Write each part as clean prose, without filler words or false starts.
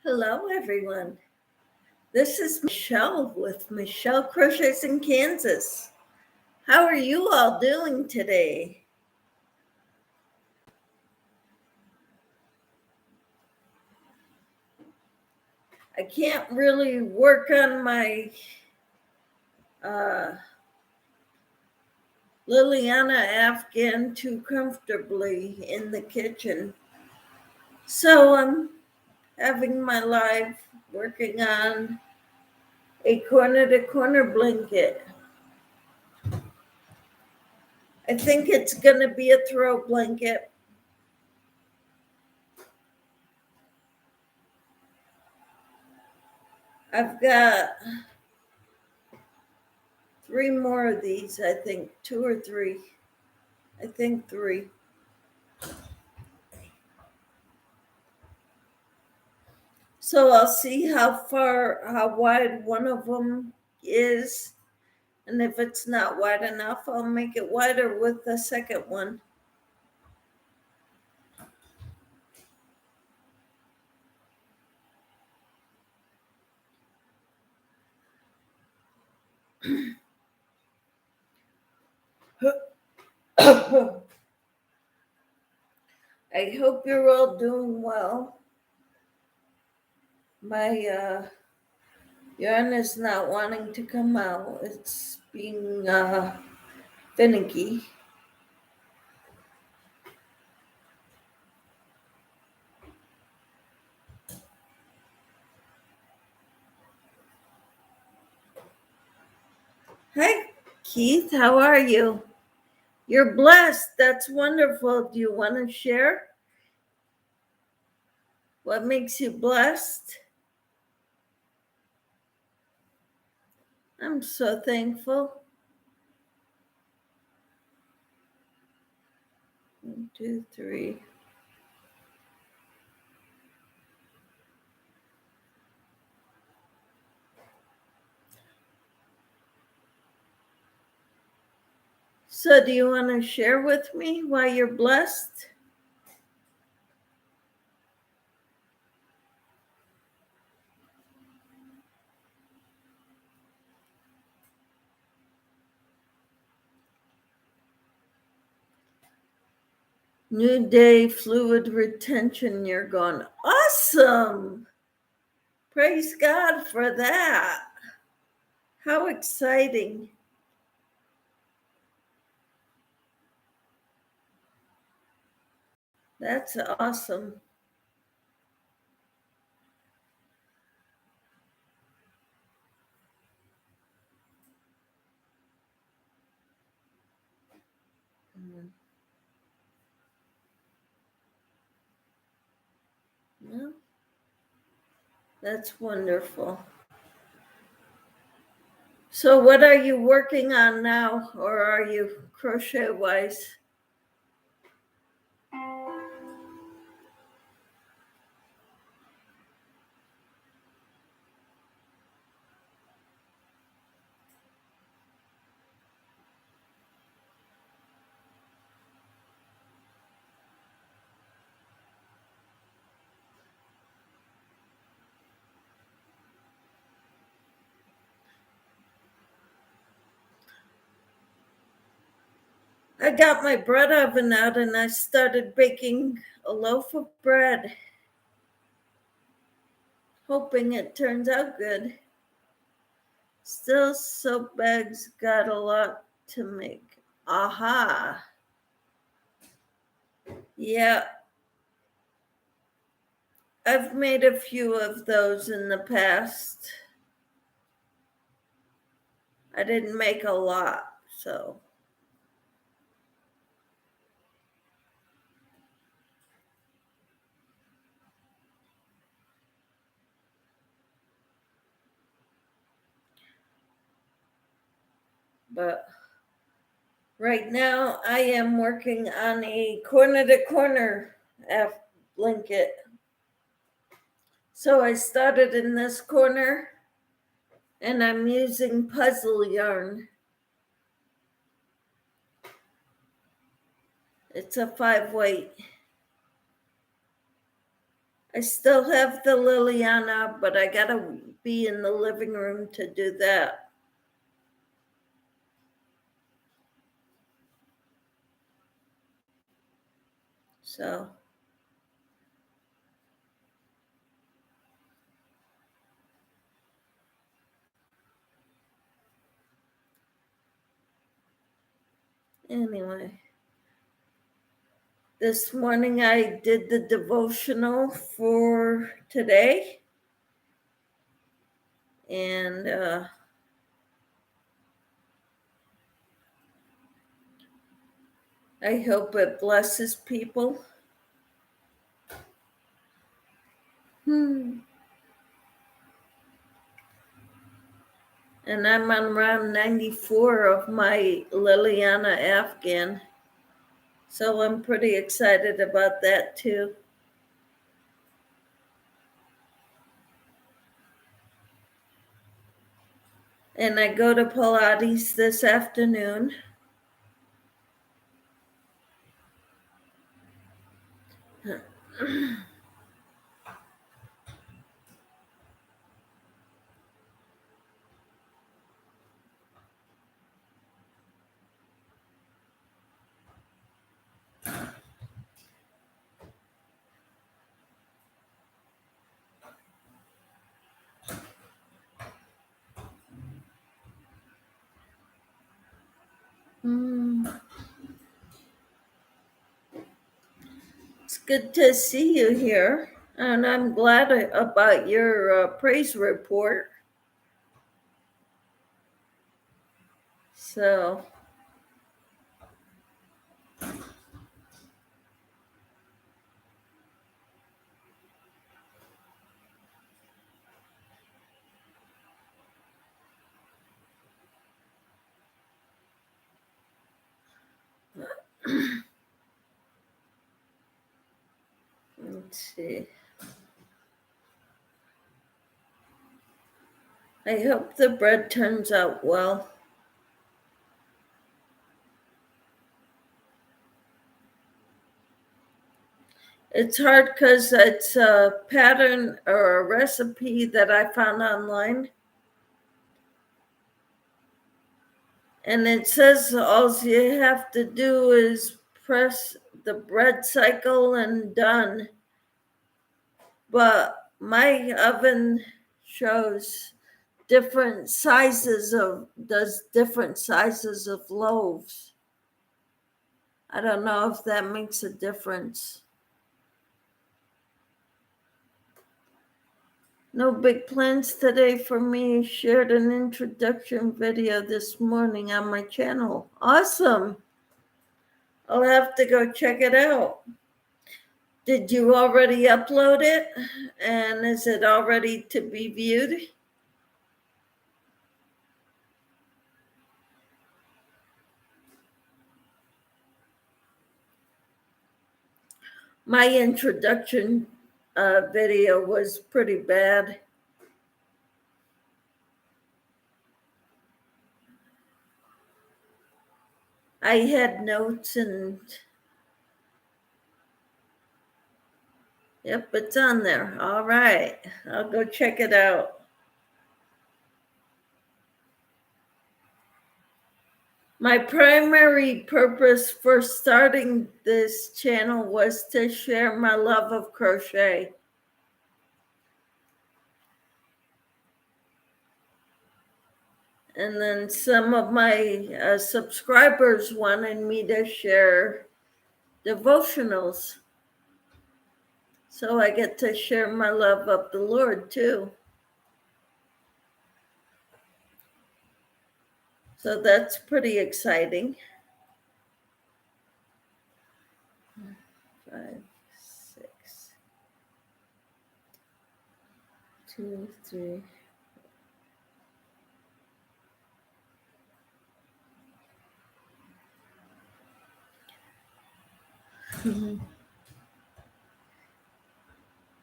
Hello, everyone. This is Michelle with Michelle Crochets in Kansas. How are you all doing today? I can't really work on my Liliana Afghan too comfortably in the kitchen. So I'm having my live working on a corner to corner blanket. I think it's going to be a throw blanket. I've got 3 more of these, I think, 2 or 3. I think 3. So I'll see how wide one of them is. And if it's not wide enough, I'll make it wider with the second one. I hope you're all doing well. My yarn is not wanting to come out. It's being finicky. Hi, Keith. How are you? You're blessed. That's wonderful. Do you want to share? What makes you blessed? I'm so thankful. 1, 2, 3. So, do you want to share with me why you're blessed? New day, fluid retention. You're going, awesome. Praise God for that. How exciting. That's awesome. Well, that's wonderful. So, what are you working on now, or are you crochet wise? I got my bread oven out and I started baking a loaf of bread, hoping it turns out good. Still, soap bags got a lot to make. Aha. Yeah, I've made a few of those in the past. I didn't make a lot, so. But right now I am working on a corner to corner blanket. So I started in this corner and I'm using puzzle yarn. It's a 5 weight. I still have the Liliana, but I gotta be in the living room to do that. So anyway, this morning I did the devotional for today, and I hope it blesses people. And I'm on round 94 of my Liliana Afghan. So I'm pretty excited about that too. And I go to Pilates this afternoon. It's good to see you here. And I'm glad about your praise report. So, let's see. I hope the bread turns out well. It's hard because it's a pattern or a recipe that I found online. And it says all you have to do is press the bread cycle and done. But my oven shows different sizes of loaves. I don't know if that makes a difference. No big plans today for me. Shared an introduction video this morning on my channel. Awesome. I'll have to go check it out. Did you already upload it? And is it all ready to be viewed? My introduction video was pretty bad. I had notes and yep, it's on there. All right, I'll go check it out. My primary purpose for starting this channel was to share my love of crochet. And then some of my subscribers wanted me to share devotionals. So I get to share my love of the Lord too. So that's pretty exciting. 5, 6, 2, 3.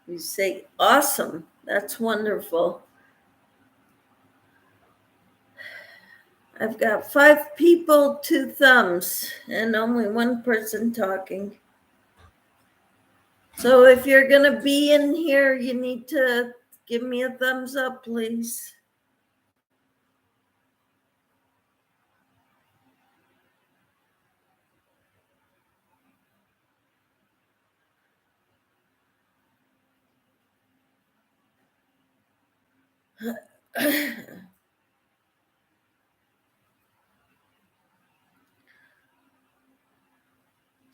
You say, awesome. That's wonderful. I've got 5 people, 2 thumbs, and only 1 person talking. So if you're going to be in here, you need to give me a thumbs up, please.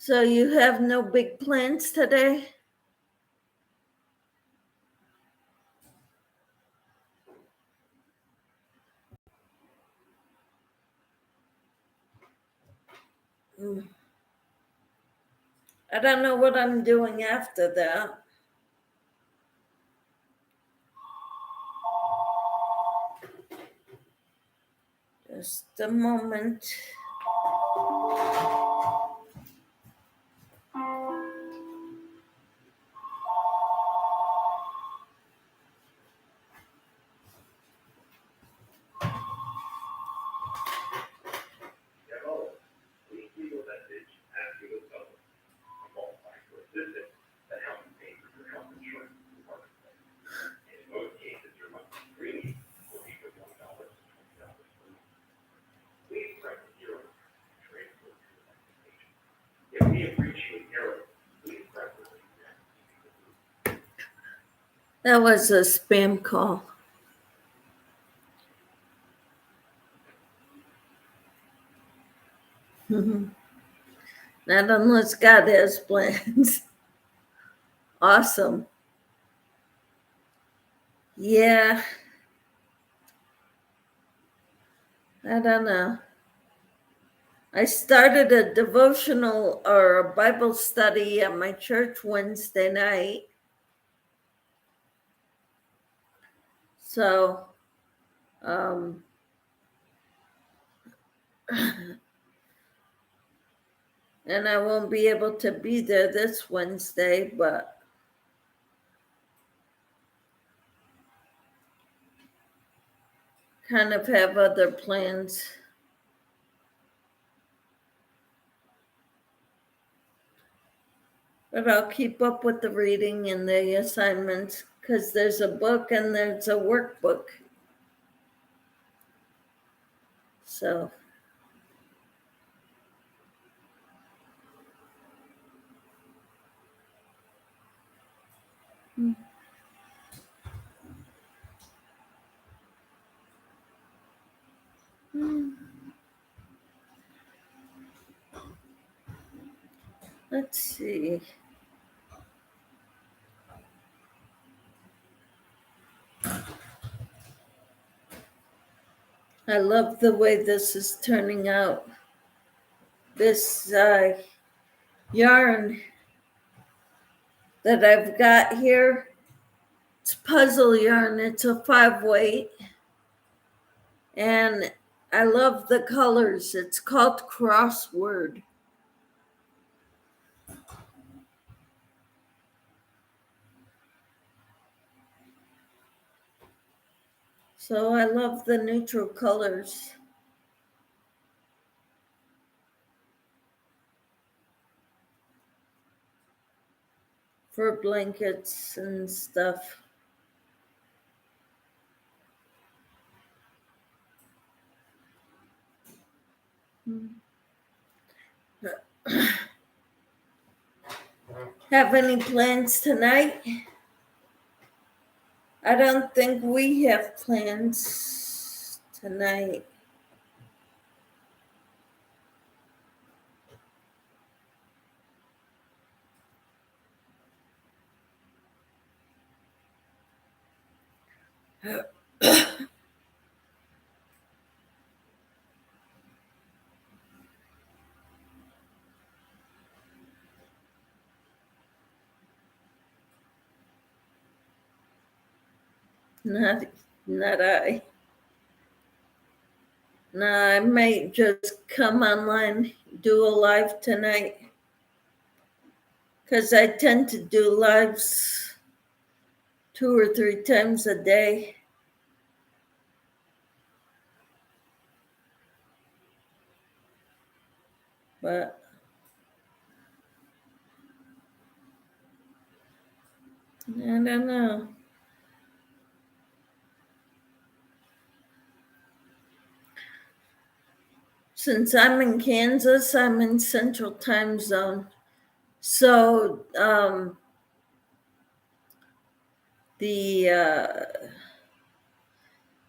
So you have no big plans today? I don't know what I'm doing after that. Just a moment. That was a spam call. Not unless God has plans. Awesome. Yeah. I don't know. I started a devotional or a Bible study at my church Wednesday night. So, and I won't be able to be there this Wednesday, but kind of have other plans. But I'll keep up with the reading and the assignments because there's a book and there's a workbook. So, let's see. I love the way this is turning out. This yarn that I've got here, it's puzzle yarn. It's a 5-weight. And I love the colors. It's called Crossword. So I love the neutral colors for blankets and stuff. Have any plans tonight? I don't think we have plans tonight. Not I. No, I might just come online, do a live tonight. Because I tend to do lives 2 or 3 times a day. But I don't know. Since I'm in Kansas, I'm in Central Time Zone. So the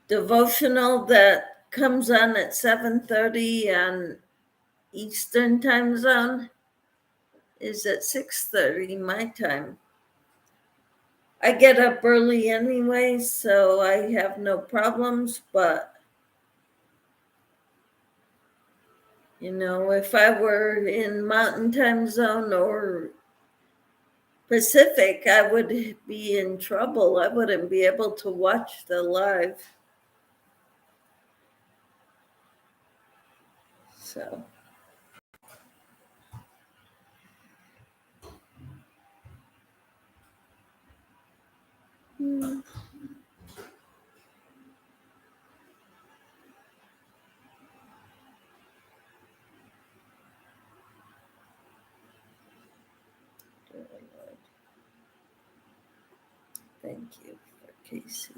devotional that comes on at 7:30 on Eastern Time Zone is at 6:30 my time. I get up early anyway, so I have no problems, but if I were in Mountain Time Zone or Pacific, I would be in trouble. I wouldn't be able to watch the live. So. Thank you for Casey.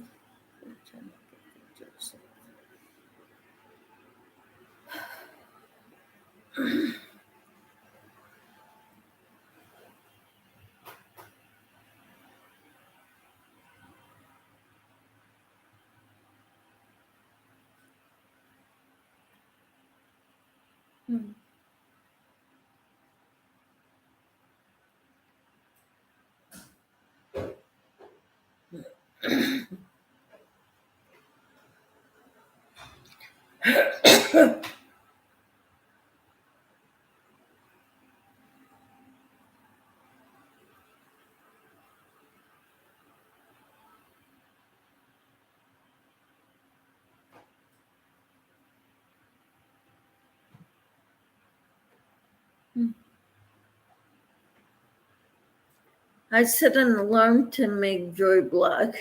I set an alarm to make Joy blog.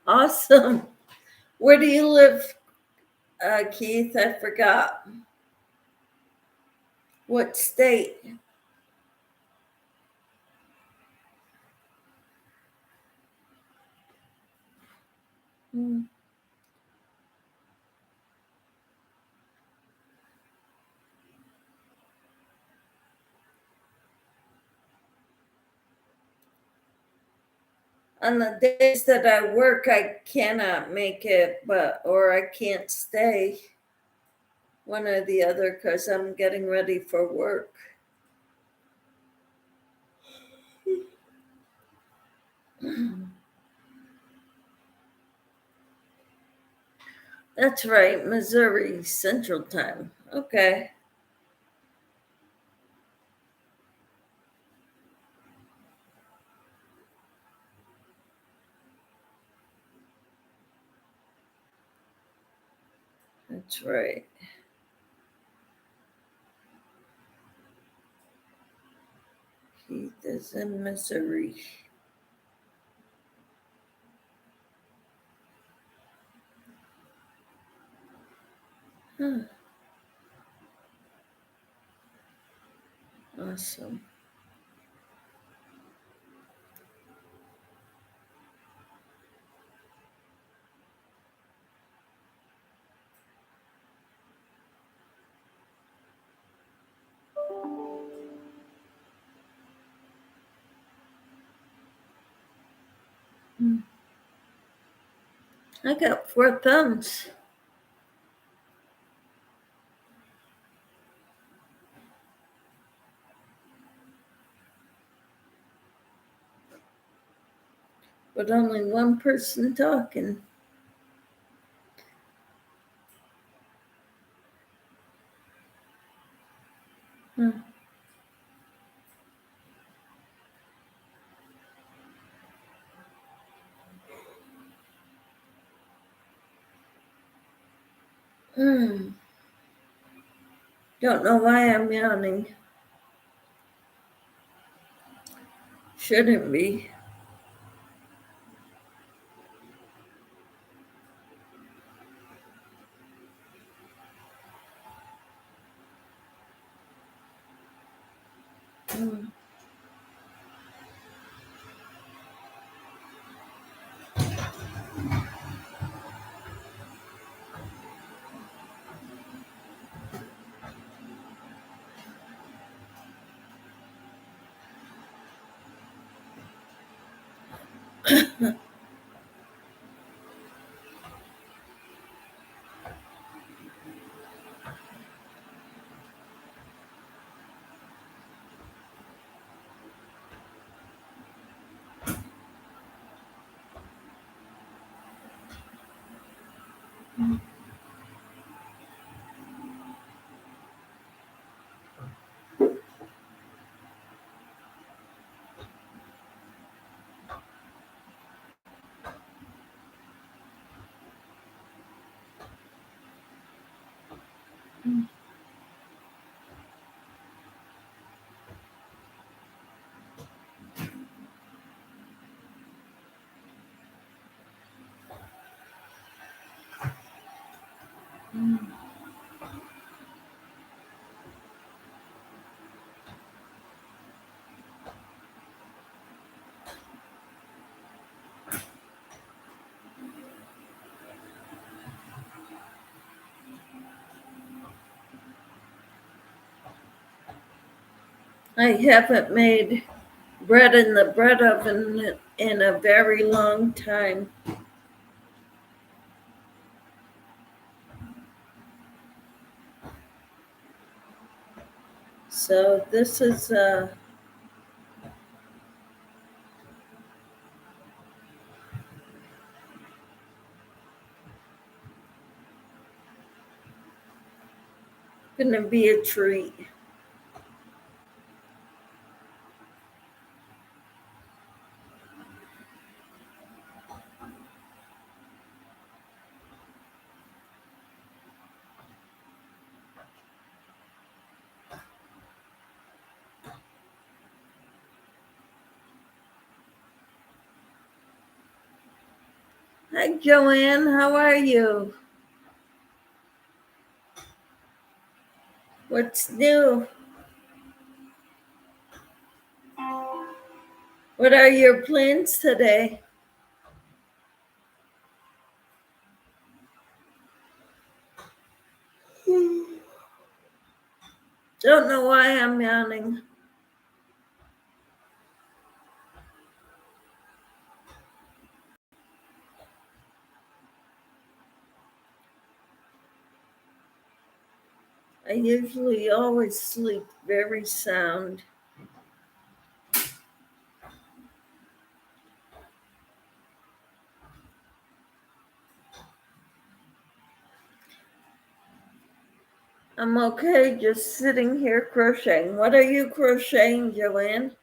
Awesome. Where do you live, Keith? I forgot. What state? On the days that I work, I cannot make it, or I can't stay. One or the other, because I'm getting ready for work. That's right, Missouri Central Time. Okay. That's right. Keith is in Missouri. Huh. Awesome. I got 4 thumbs. But only one person talking. Huh. Don't know why I'm yawning. Shouldn't be. I haven't made bread in the bread oven in a very long time. So this is gonna be a treat. Hi, Joanne. How are you? What's new? What are your plans today? Don't know why I'm yawning. I usually always sleep very sound. I'm okay just sitting here crocheting. What are you crocheting, Joanne?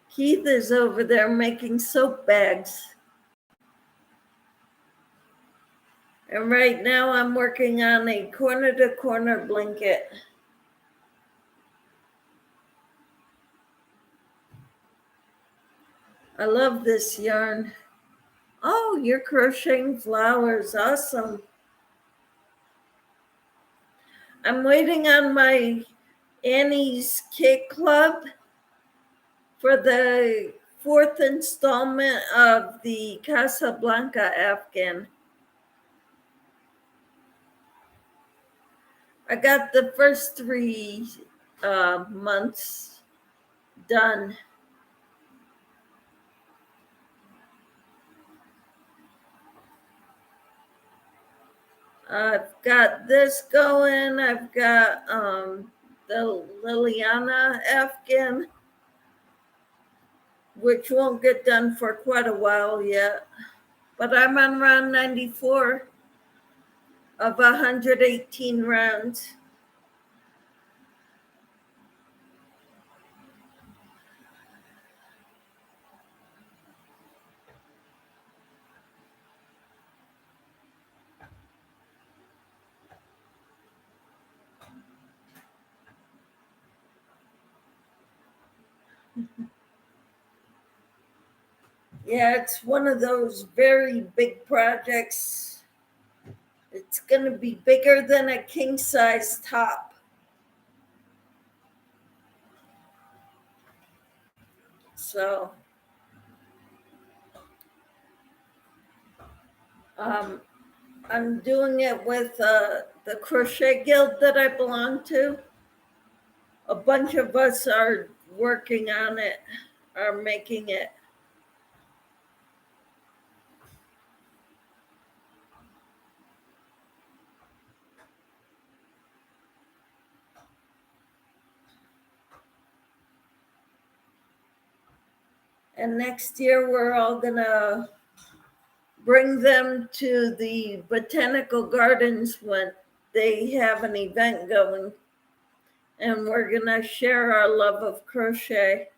Keith is over there making soap bags. And right now I'm working on a corner to corner blanket. I love this yarn. Oh, you're crocheting flowers. Awesome. I'm waiting on my Annie's Cake Club for the 4th installment of the Casablanca Afghan. I got the first 3 months done. I've got this going. I've got the Liliana Afghan, which won't get done for quite a while yet. But I'm on round 94 of 118 rounds. Yeah, it's one of those very big projects. It's going to be bigger than a king size top. So I'm doing it with the crochet guild that I belong to. A bunch of us are working on it. are making it. And next year, we're all gonna bring them to the botanical gardens when they have an event going. And we're gonna share our love of crochet.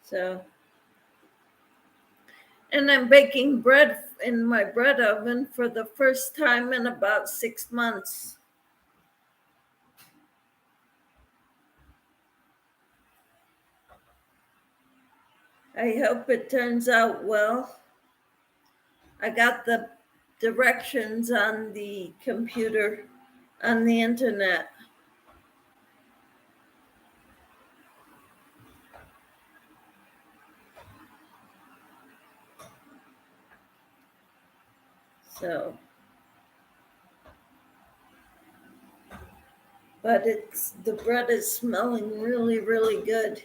So, and I'm baking bread in my bread oven for the first time in about 6 months. I hope it turns out well. I got the directions on the computer, on the internet. So, but the bread is smelling really, really good.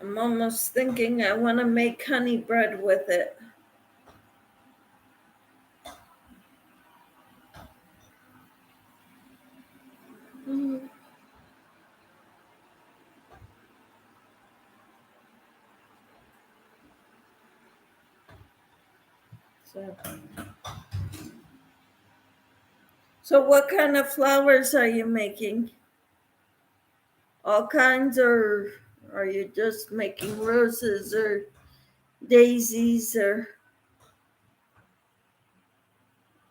I'm almost thinking I want to make honey bread with it. Mm. So what kind of flowers are you making? All kinds, or are you just making roses or daisies or?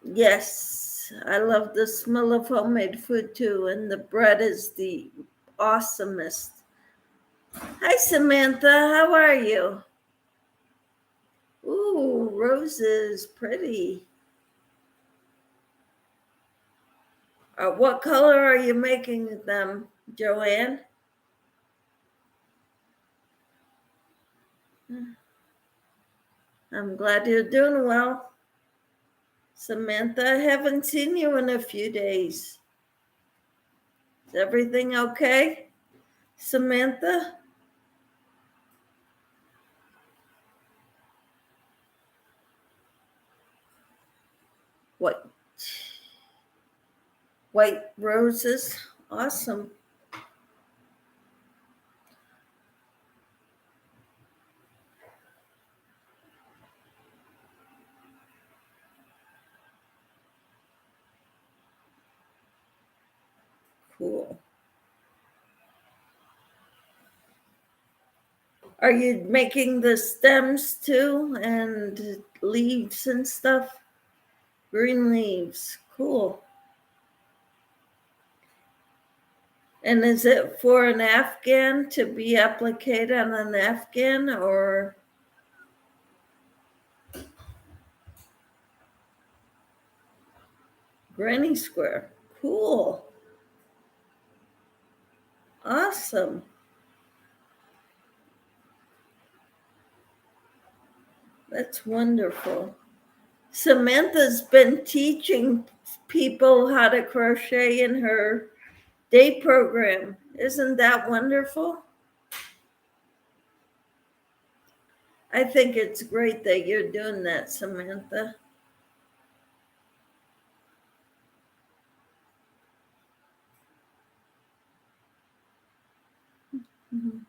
Yes, I love the smell of homemade food too, and the bread is the awesomest. Hi, Samantha, how are you? Ooh, roses, pretty. What color are you making them, Joanne? I'm glad you're doing well. Samantha, I haven't seen you in a few days. Is everything okay, Samantha? What? White roses? Awesome. Cool. Are you making the stems too and leaves and stuff? Green leaves. Cool. And is it for an Afghan to be appliqued on an Afghan or? Granny square. Cool. Awesome. That's wonderful. Samantha's been teaching people how to crochet in her day program. Isn't that wonderful? I think it's great that you're doing that, Samantha. Mm-hmm.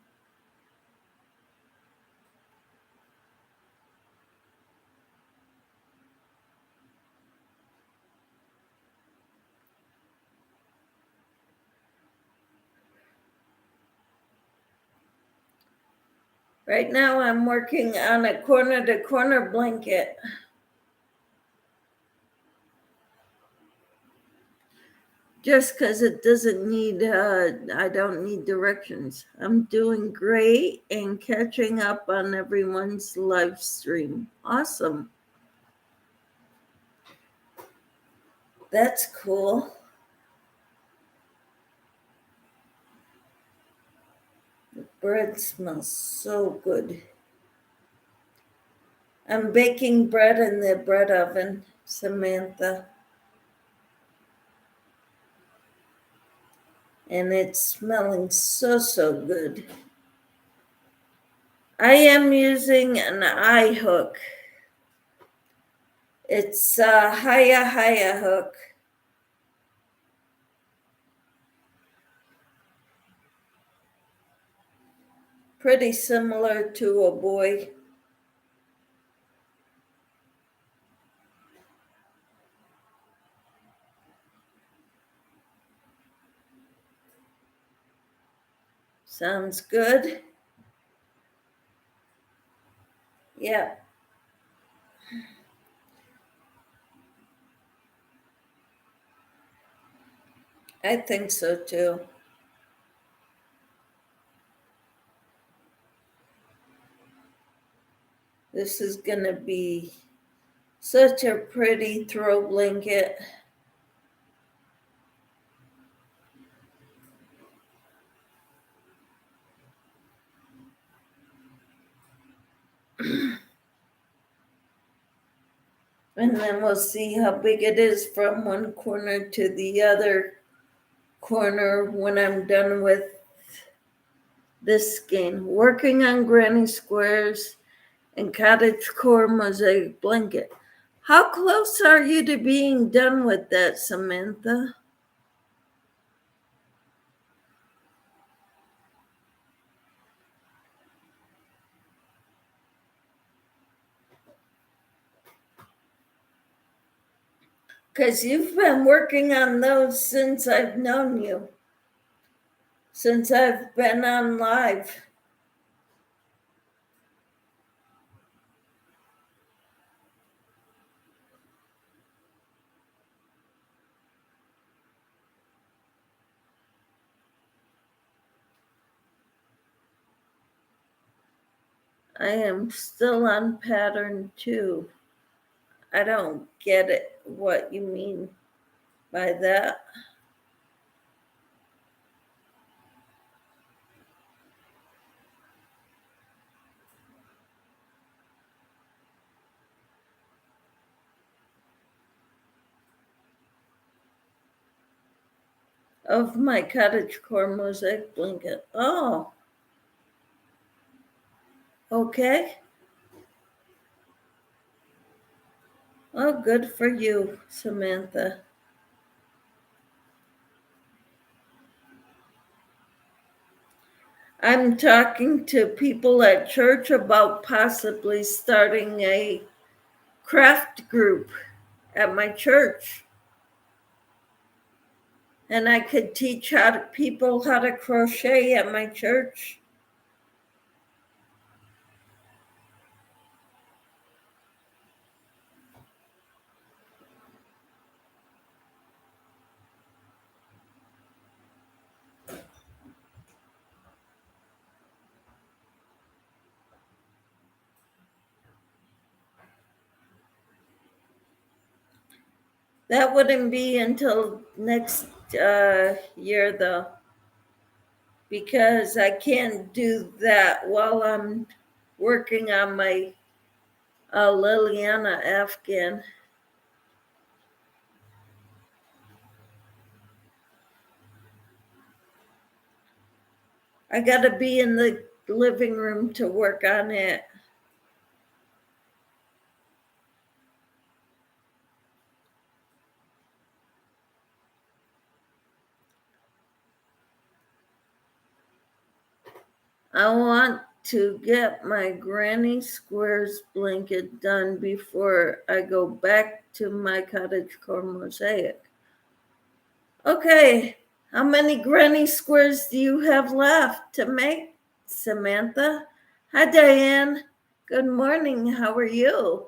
Right now, I'm working on a corner to corner blanket. Just because it doesn't need, I don't need directions. I'm doing great and catching up on everyone's live stream. Awesome. That's cool. bread smells so good. I'm baking bread in the bread oven, Samantha. And it's smelling so good. I am using an eye hook. It's a Haya hook. Pretty similar to a boy. Sounds good. Yeah. I think so too. This is gonna be such a pretty throw blanket. And then we'll see how big it is from one corner to the other corner when I'm done with this skein. Working on granny squares and cottage core mosaic blanket. How close are you to being done with that, Samantha? Because you've been working on those since I've known you, since I've been on live. I am still on pattern 2. I don't get it, what you mean by that. Of my cottage core mosaic blanket. Oh, okay. Well, good for you, Samantha. I'm talking to people at church about possibly starting a craft group at my church. And I could teach people how to crochet at my church. That wouldn't be until next year, though, because I can't do that while I'm working on my Liliana Afghan. I got to be in the living room to work on it. I want to get my granny squares blanket done before I go back to my cottage core mosaic. Okay, how many granny squares do you have left to make, Samantha? Hi, Diane. Good morning. How are you?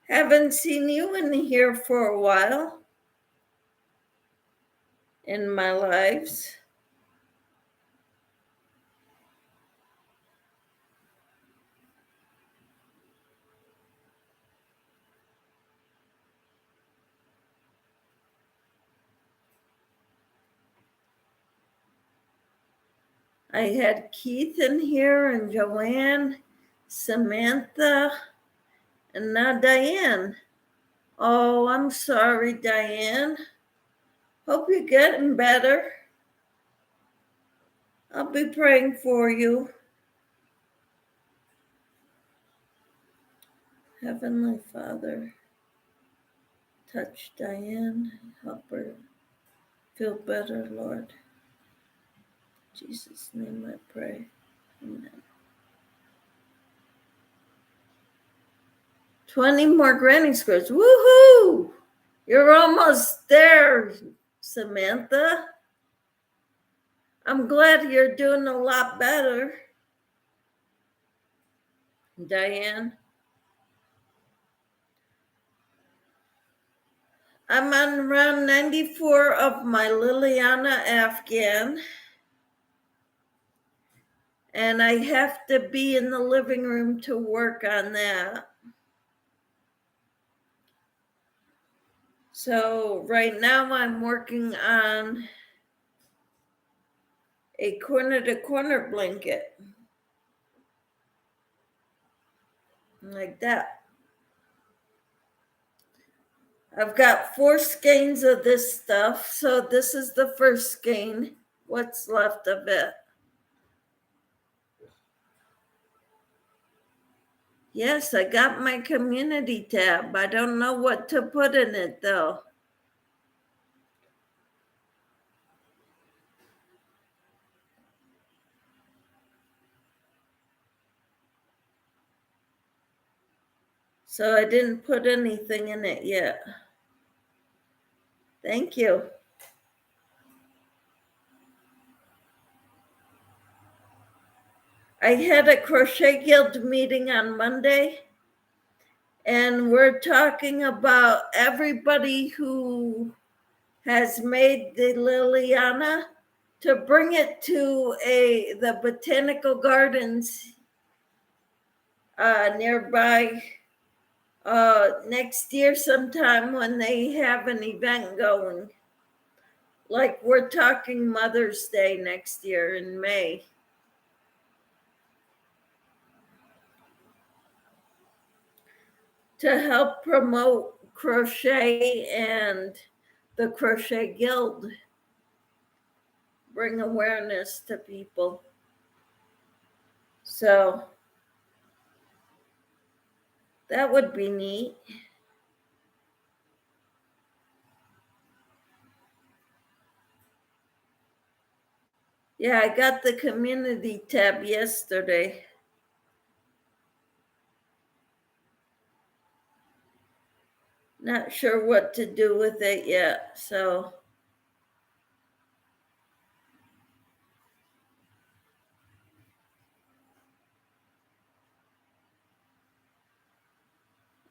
Haven't seen you in here for a while in my lives. I had Keith in here and Joanne, Samantha, and now Diane. Oh, I'm sorry, Diane. Hope you're getting better. I'll be praying for you. Heavenly Father, touch Diane, help her feel better, Lord. In Jesus' name I pray. Amen. 20 more granny squares. Woohoo! You're almost there, Samantha. I'm glad you're doing a lot better. Diane. I'm on round 94 of my Liliana Afghan. And I have to be in the living room to work on that. So right now I'm working on a corner-to-corner blanket. Like that. I've got 4 skeins of this stuff. So this is the first skein. What's left of it. Yes, I got my community tab. I don't know what to put in it though. So I didn't put anything in it yet. Thank you. I had a Crochet Guild meeting on Monday, and we're talking about everybody who has made the Liliana to bring it to the botanical gardens nearby next year sometime when they have an event going. Like we're talking Mother's Day next year in May. To help promote crochet and the Crochet Guild, bring awareness to people. So that would be neat. Yeah, I got the community tab yesterday. Not sure what to do with it yet, so.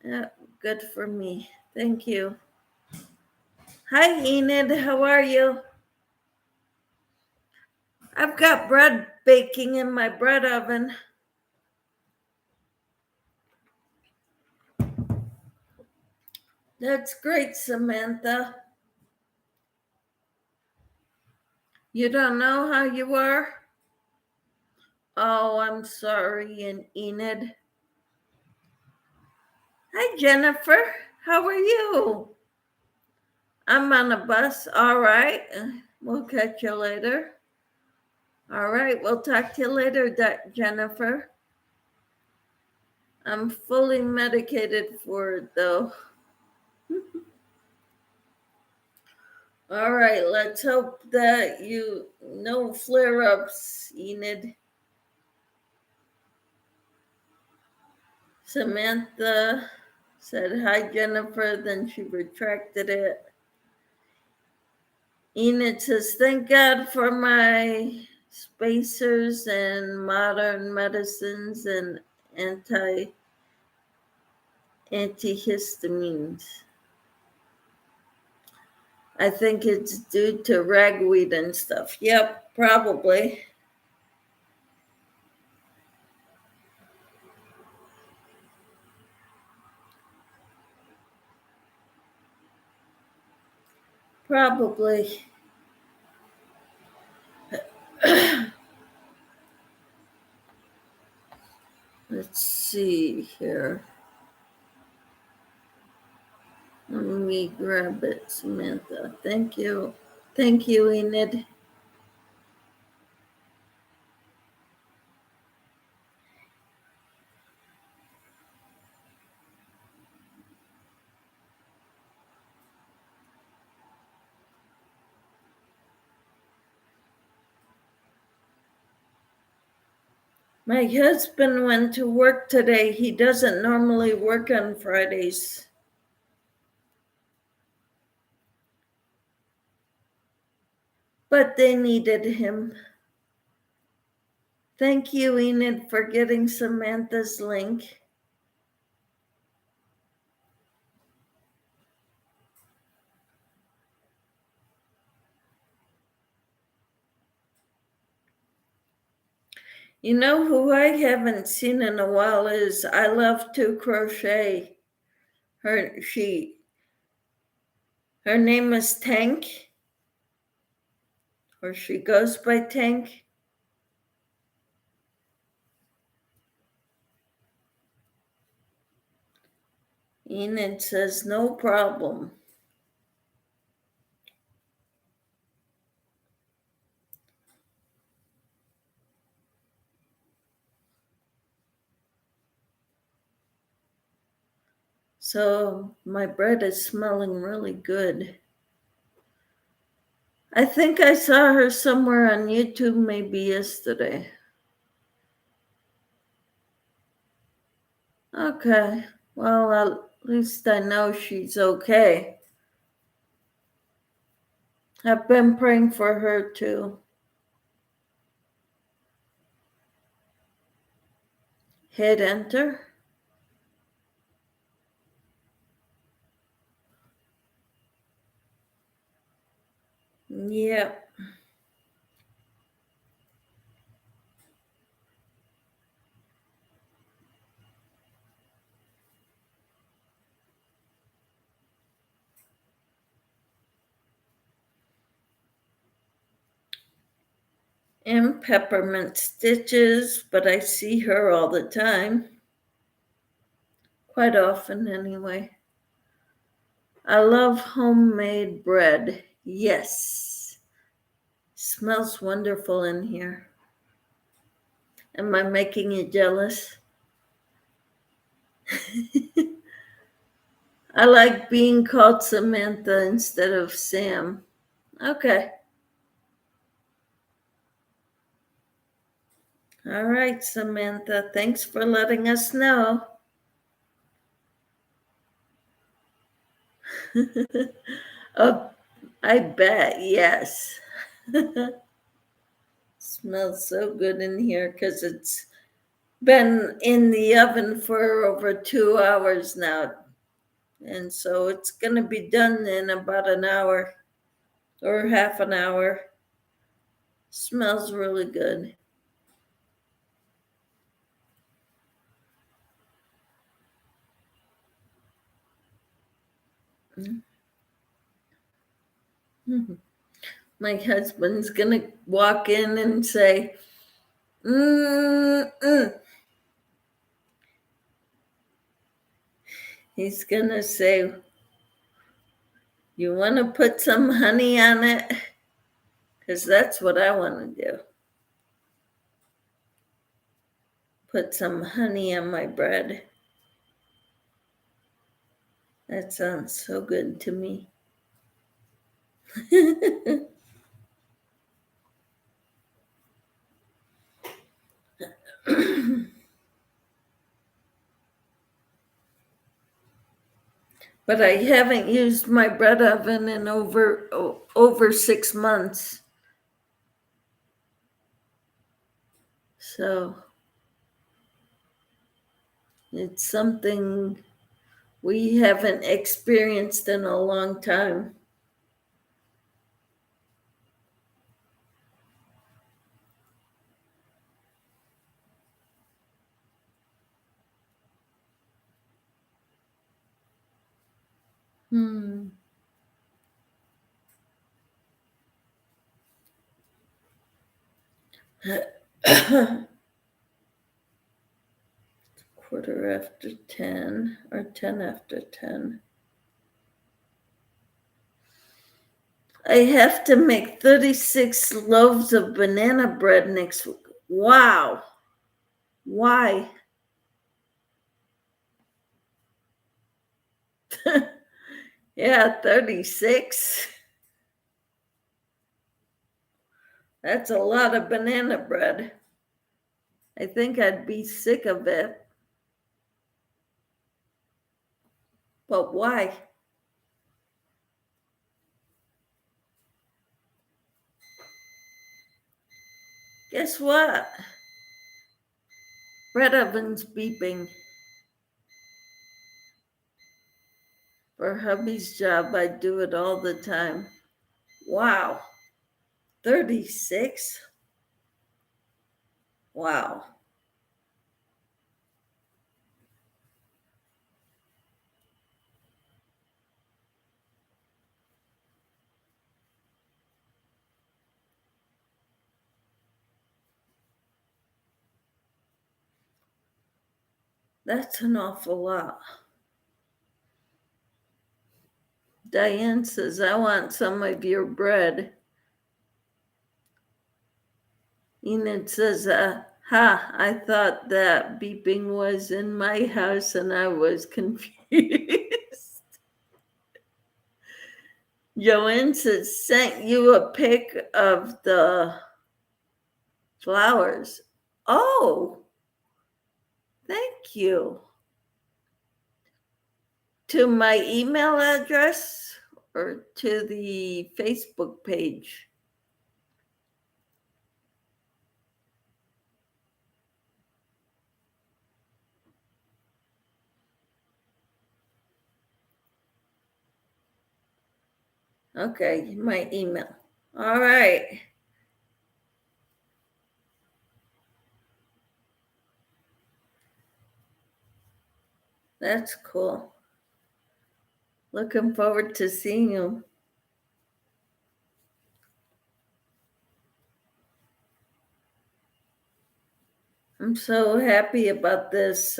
Yeah, good for me. Thank you. Hi, Enid. How are you? I've got bread baking in my bread oven. That's great, Samantha. You don't know how you are? Oh, I'm sorry, and Enid. Hi, Jennifer. How are you? I'm on a bus. All right. We'll catch you later. All right. We'll talk to you later, Jennifer. I'm fully medicated for it, though. All right. Let's hope that no flare-ups, Enid. Samantha said hi, Jennifer. Then she retracted it. Enid says, thank God for my spacers and modern medicines and antihistamines. I think it's due to ragweed and stuff. Yep, probably. Probably. Let's see here. Let me grab it, Samantha. Thank you. Thank you, Enid. My husband went to work today. He doesn't normally work on Fridays, but they needed him. Thank you, Enid, for getting Samantha's link. You know who I haven't seen in a while is I Love to Crochet. Her name is Tank, or she goes by Tank. Enid says no problem. So my bread is smelling really good. I think I saw her somewhere on YouTube maybe yesterday. Okay, well, at least I know she's okay. I've been praying for her too. Hit enter. Yep. And Peppermint Stitches, but I see her all the time. Quite often, anyway. I love homemade bread. Yes. Smells wonderful in here. Am I making you jealous? I like being called Samantha instead of Sam. Okay. All right, Samantha. Thanks for letting us know. Oh, I bet. Yes. Smells so good in here because it's been in the oven for over 2 hours now. And so it's going to be done in about an hour or half an hour. Smells really good. Mhm. My husband's going to walk in and say, mm-mm. He's going to say, you want to put some honey on it? Because that's what I want to do. Put some honey on my bread. That sounds so good to me. But I haven't used my bread oven in over 6 months. So it's something we haven't experienced in a long time. Hmm. 10:15 or 10 after 10. I have to make 36 loaves of banana bread next week. Wow. Why? Yeah, 36. That's a lot of banana bread. I think I'd be sick of it. But why? Guess what? Bread oven's beeping. For hubby's job, I do it all the time. Wow. 36? Wow. That's an awful lot. Diane says, I want some of your bread. Enid says, I thought that beeping was in my house and I was confused. Joanne says, sent you a pic of the flowers. Oh, thank you. To my email address or to the Facebook page? Okay, my email. All right. That's cool. Looking forward to seeing you. I'm so happy about this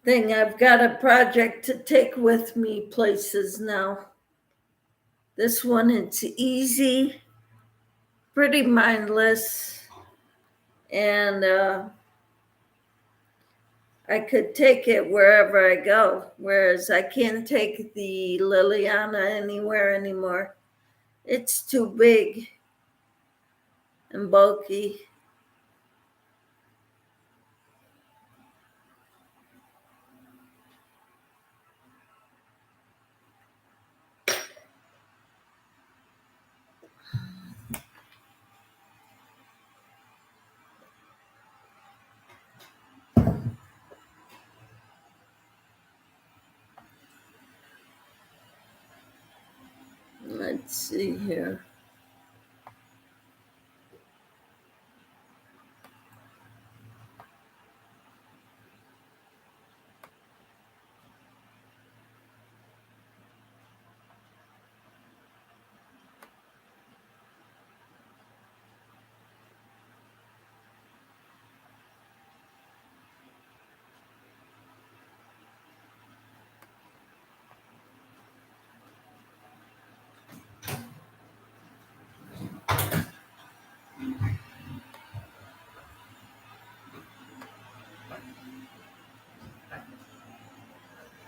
thing. I've got a project to take with me places now. This one, it's easy, pretty mindless, and I could take it wherever I go, whereas I can't take the Liliana anywhere anymore. It's too big and bulky. Let's see here.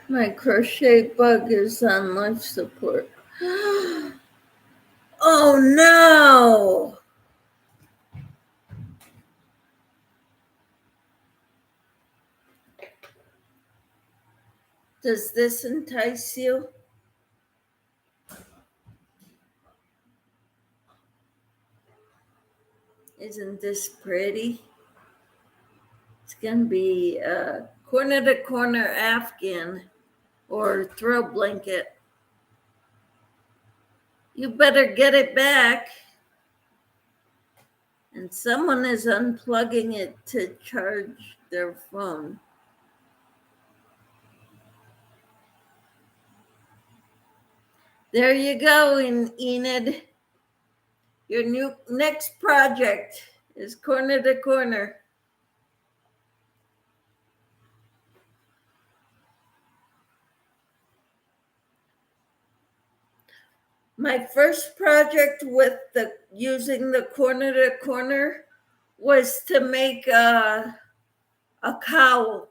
My crochet bug is on life support. Oh no! Does this entice you? Isn't this pretty? It's gonna be a corner to corner Afghan or throw blanket. You better get it back. And someone is unplugging it to charge their phone. There you go, Enid. Your new next project is corner to corner. My first project with using the corner to corner was to make a cowl.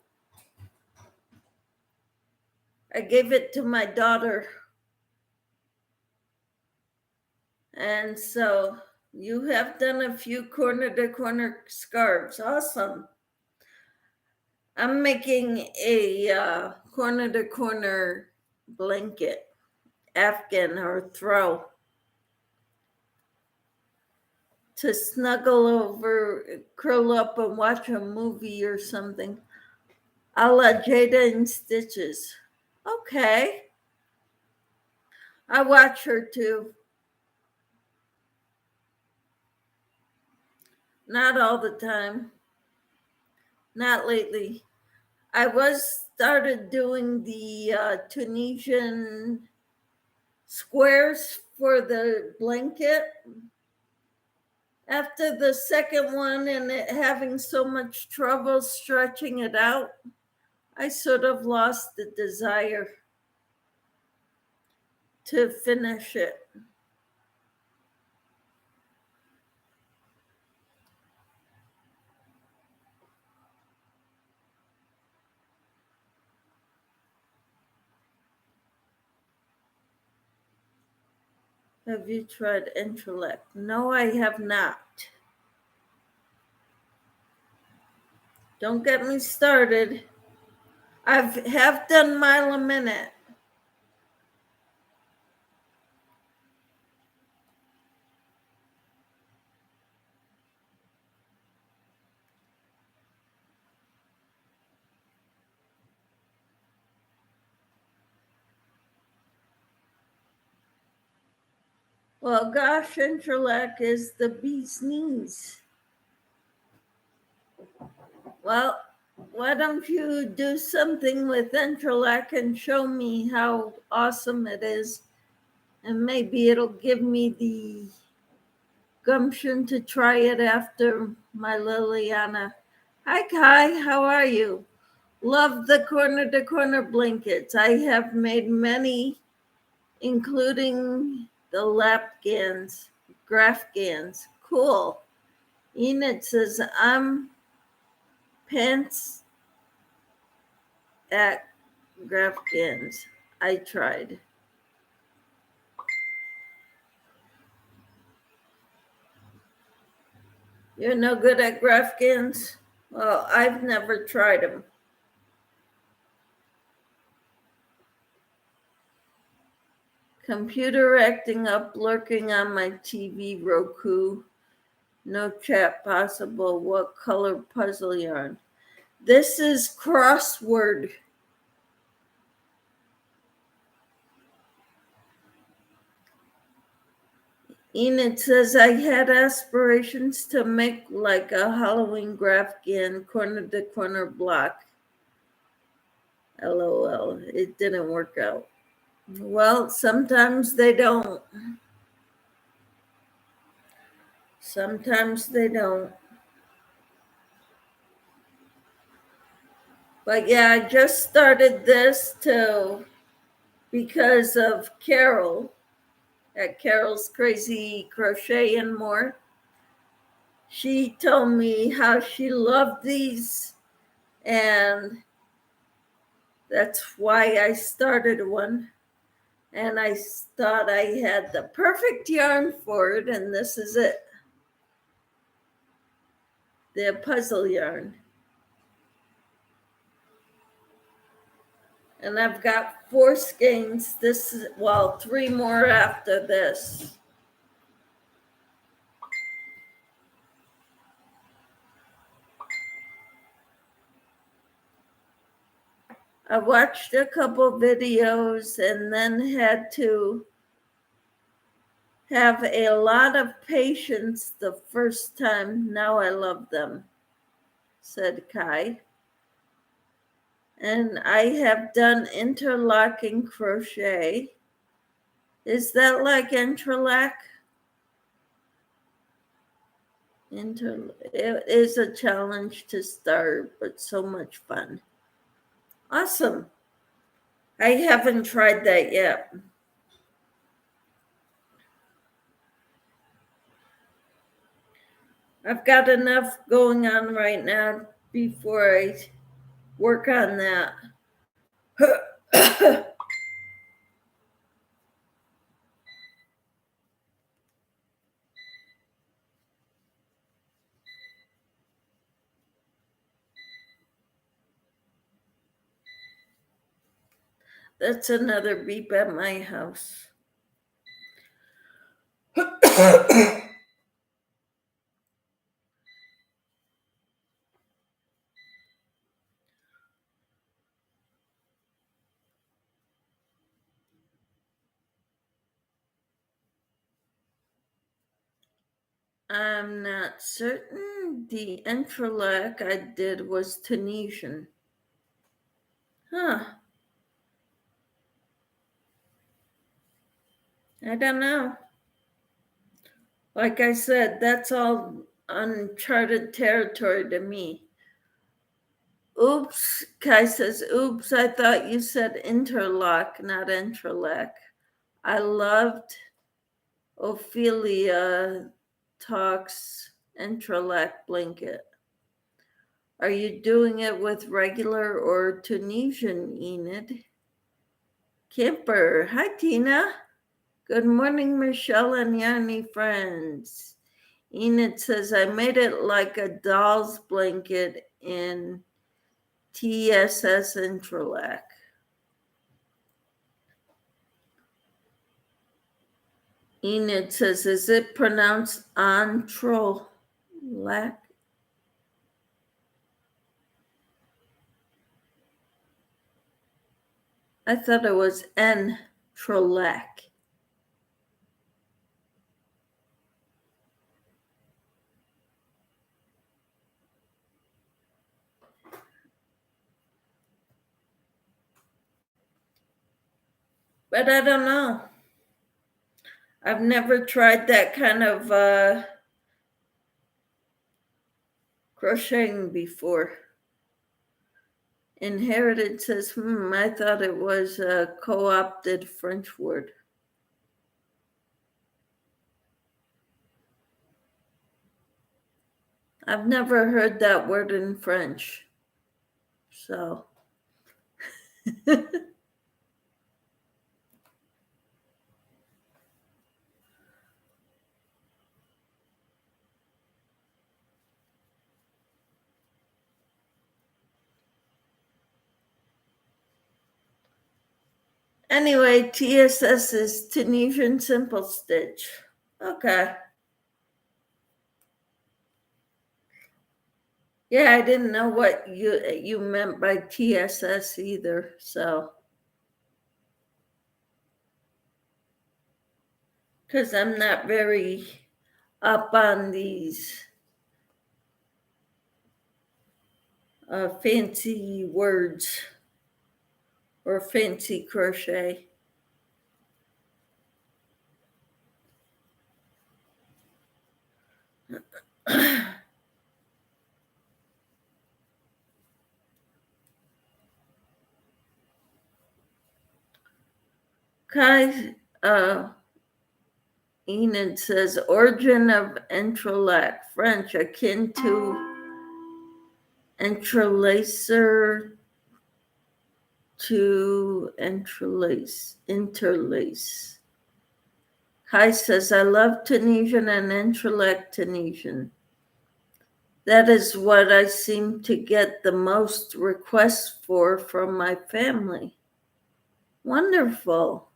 I gave it to my daughter. And so you have done a few corner to corner scarves. Awesome. I'm making a corner to corner blanket, Afghan or throw, to snuggle over, curl up and watch a movie or something, a la Jada and Stitches. Okay. I watch her too. Not all the time. Not lately. I started doing the Tunisian squares for the blanket. After the second one and it having so much trouble stretching it out, I sort of lost the desire to finish it. Have you tried Entrelac? No, I have not. Don't get me started. I have done mile a minute. Well, gosh, Entrelac is the bee's knees. Well, why don't you do something with Entrelac and show me how awesome it is? And maybe it'll give me the gumption to try it after my Liliana. Hi, Kai, how are you? Love the corner to corner blankets. I have made many, including the lapgans, graphgans. Cool. Enid says, I'm pants at graphgans. I tried. You're no good at graphgans? Well, I've never tried them. Computer acting up, lurking on my TV, Roku. No chat possible. What color puzzle yarn? This is crossword. Enid says, I had aspirations to make like a Halloween graphghan corner to corner block. LOL. It didn't work out. Well, sometimes they don't. Sometimes they don't. But yeah, I just started this because of Carol at Carol's Crazy Crochet and More. She told me how she loved these, and that's why I started one. And I thought I had the perfect yarn for it, and this is it. The puzzle yarn. And I've got 4 skeins. This is, well, 3 more after this. I watched a couple videos and then had to have a lot of patience the first time. Now I love them, said Kai. And I have done interlocking crochet. Is that like Entrelac? It is a challenge to start, but so much fun. Awesome. I haven't tried that yet. I've got enough going on right now before I work on that. That's another beep at my house. I'm not certain. The entrelac I did was Tunisian. Huh. I don't know. Like I said, that's all uncharted territory to me. Oops, Kai says, oops, I thought you said interlock, not entrelac. I loved Ophelia Talks entrelac blanket. Are you doing it with regular or Tunisian, Enid? Kipper, hi Tina. Good morning, Michelle and Yanni friends. Enid says, I made it like a doll's blanket in TSS Intralac. Enid says, is it pronounced Entrelac? I thought it was Entrelac. But I don't know. I've never tried that kind of crocheting before. Inherited says, I thought it was a co-opted French word. I've never heard that word in French. So. Anyway, TSS is Tunisian Simple Stitch. Okay. Yeah, I didn't know what you meant by TSS either, so. Because I'm not very up on these fancy words or fancy crochet. Kai Enid says, origin of entrelac, French, akin to entrelacer, to interlace. Kai says, I love Tunisian and entrelac Tunisian. That is what I seem to get the most requests for from my family. Wonderful.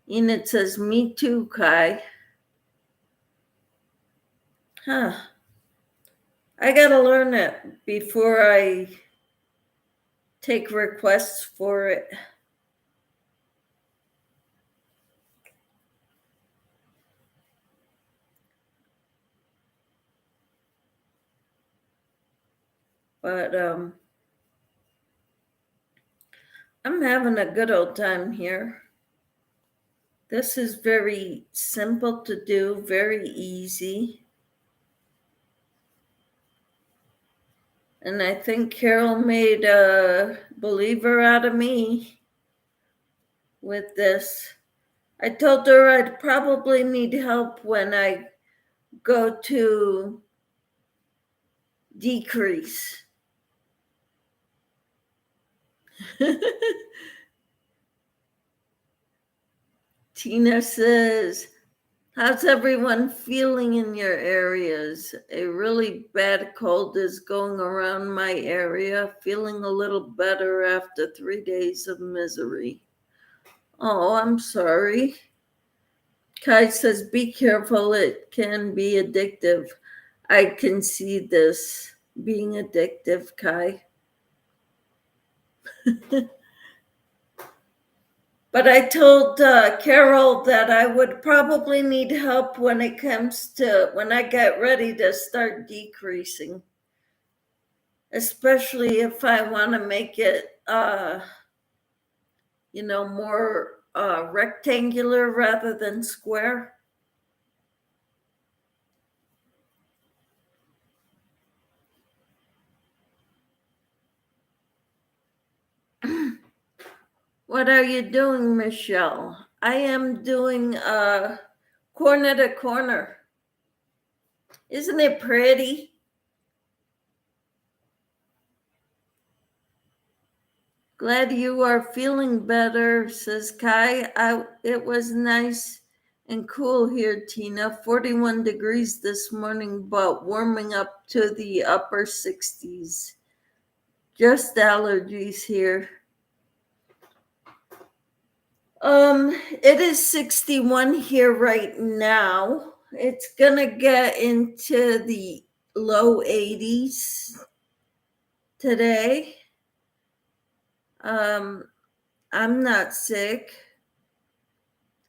Enid says, me too, Kai. Huh. I gotta learn it before I take requests for it. But I'm having a good old time here. This is very simple to do, very easy. And I think Carol made a believer out of me with this. I told her I'd probably need help when I go to decrease. Tina says, how's everyone feeling in your areas? A really bad cold is going around my area, feeling a little better after 3 days of misery. Oh, I'm sorry. Kai says, be careful, it can be addictive. I can see this being addictive, Kai. But I told Carol that I would probably need help when it comes to when I get ready to start decreasing, especially if I want to make it, more rectangular rather than square. What are you doing, Michelle? I am doing corner to corner. Isn't it pretty? Glad you are feeling better, says Kai. It was nice and cool here, Tina. 41 degrees this morning, but warming up to the upper 60s. Just allergies here. It is 61 here right now. It's gonna get into the low 80s today. I'm not sick.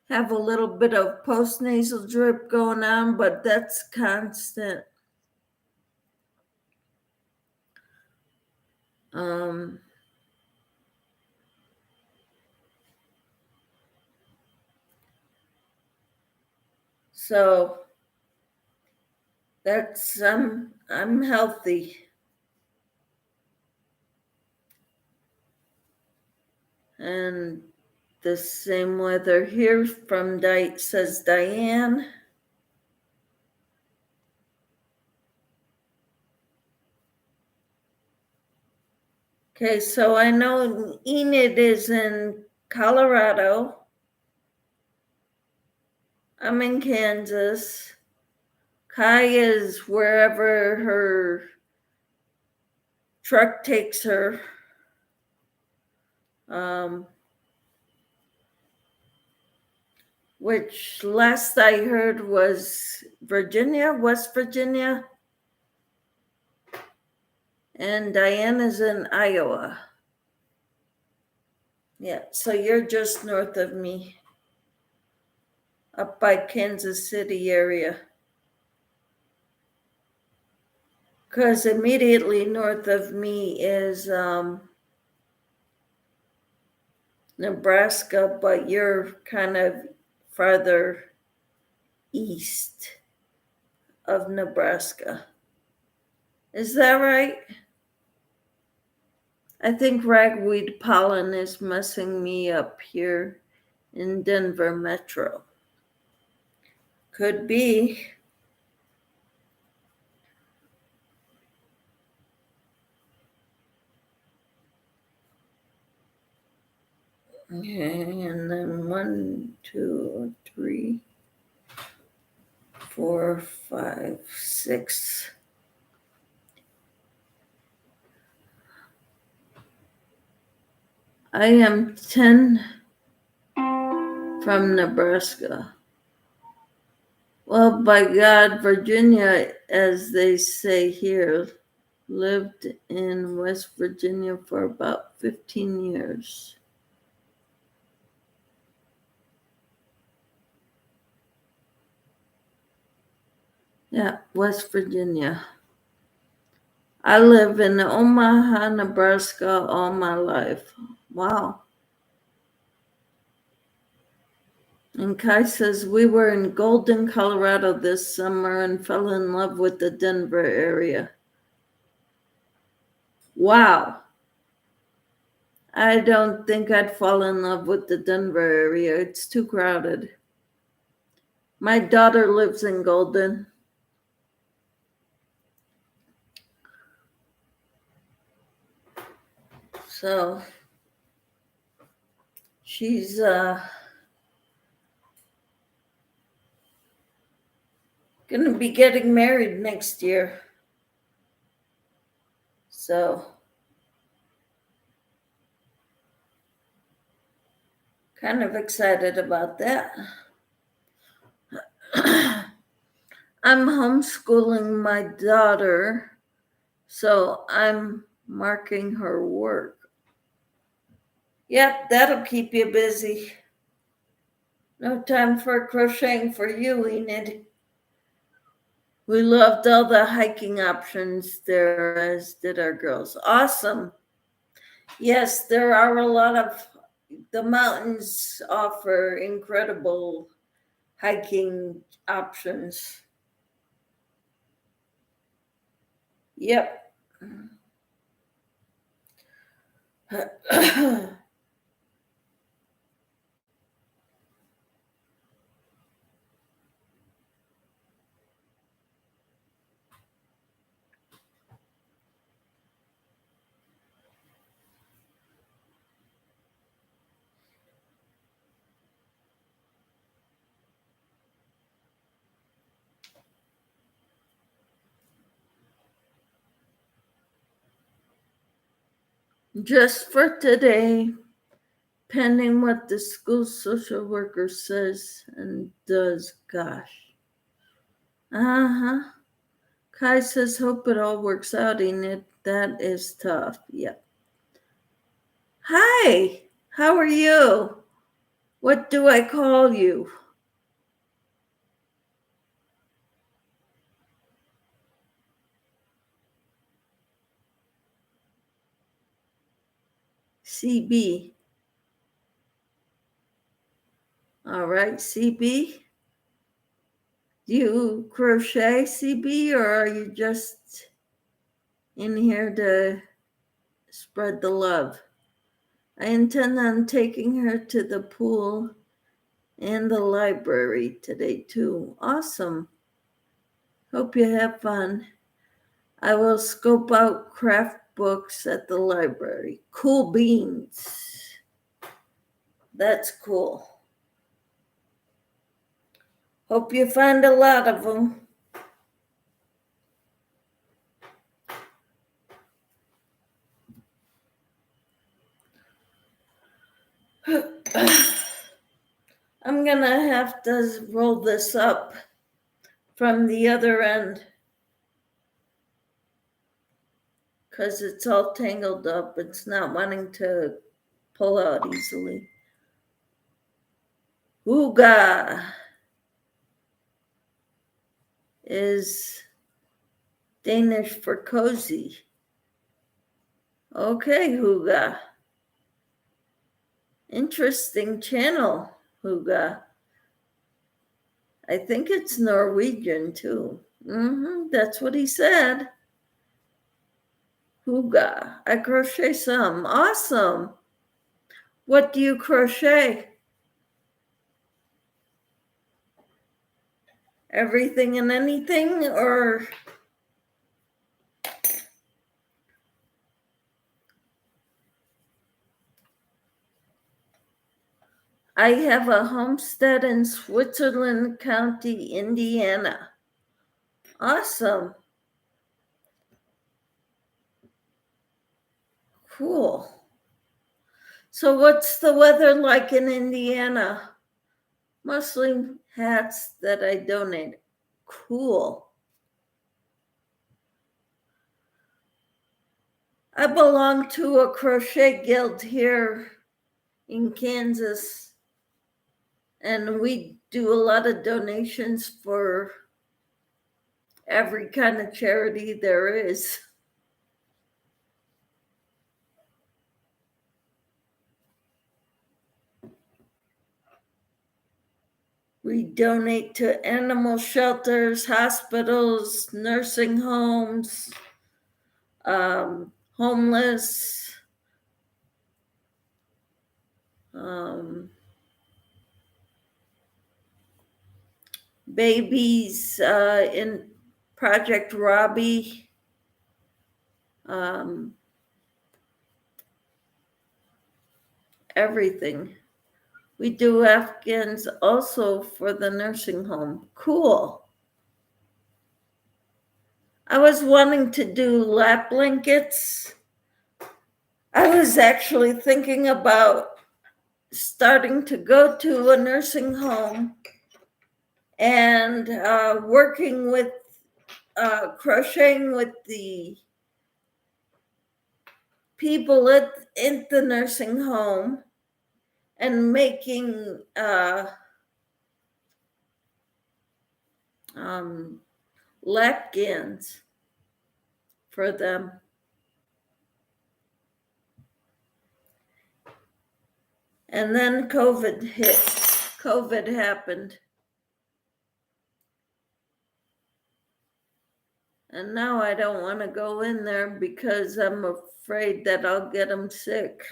Have a little bit of postnasal drip going on, but that's constant. So that's I'm healthy. And the same weather here from says Diane. Okay, so I know Enid is in Colorado. I'm in Kansas. Kai is wherever her truck takes her. Which last I heard was Virginia, West Virginia. And Diana's in Iowa. Yeah, so you're just north of me, up by Kansas City area. Because immediately north of me is Nebraska, but you're kind of farther east of Nebraska. Is that right? I think ragweed pollen is messing me up here in Denver Metro. Could be. Okay, and then 1, 2, 3, 4, 5, 6. I am 10 from Nebraska. Well, by God, Virginia, as they say here, lived in West Virginia for about 15 years. Yeah, West Virginia. I live in Omaha, Nebraska all my life. Wow. And Kai says, we were in Golden, Colorado this summer and fell in love with the Denver area. Wow. I don't think I'd fall in love with the Denver area. It's too crowded. My daughter lives in Golden. So she's going to be getting married next year. So kind of excited about that. I'm homeschooling my daughter, so I'm marking her work. Yep, that'll keep you busy. No time for crocheting for you, Enid. We loved all the hiking options there, as did our girls. Awesome. Yes, there are a lot of, the mountains offer incredible hiking options. Yep. Just for today, pending what the school social worker says and does. Gosh. Uh-huh. Kai says, hope it all works out, Enid. That is tough. Yep. Hi. How are you? What do I call you? CB. All right, CB. Do you crochet, CB, or are you just in here to spread the love? I intend on taking her to the pool and the library today, too. Awesome. Hope you have fun. I will scope out craft books at the library. Cool beans. That's cool. Hope you find a lot of them. I'm gonna have to roll this up from the other end because it's all tangled up. It's not wanting to pull out easily. Hygge is Danish for cozy. Okay, Hygge. Interesting channel, Hygge. I think it's Norwegian too. That's what he said. Hygge. I crochet some. Awesome. What do you crochet? Everything and anything, or I have a homestead in Switzerland County, Indiana. Awesome. Cool. So what's the weather like in Indiana? Mostly hats that I donate. Cool. I belong to a crochet guild here in Kansas, and we do a lot of donations for every kind of charity there is. We donate to animal shelters, hospitals, nursing homes, homeless, babies in Project Robbie, everything. We do Afghans also for the nursing home. Cool. I was wanting to do lap blankets. I was actually thinking about starting to go to a nursing home and working with crocheting with the people in the nursing home and making lapgans for them. And then COVID hit. COVID happened. And now I don't want to go in there because I'm afraid that I'll get them sick.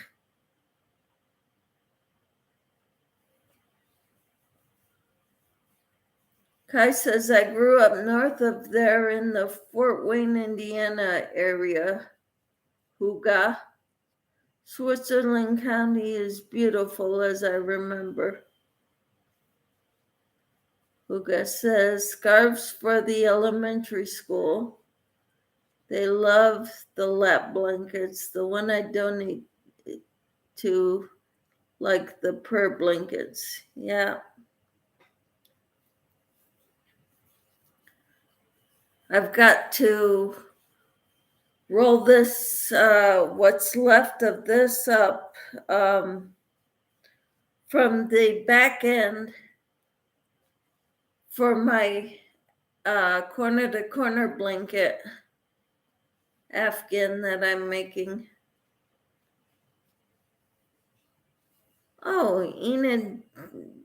Kai says, I grew up north of there in the Fort Wayne, Indiana area. Huga. Switzerland County is beautiful as I remember. Huga says, scarves for the elementary school. They love the lap blankets. The one I donate to, like the prayer blankets. Yeah. I've got to roll this, what's left of this up from the back end for my corner to corner blanket Afghan that I'm making. Oh, Enid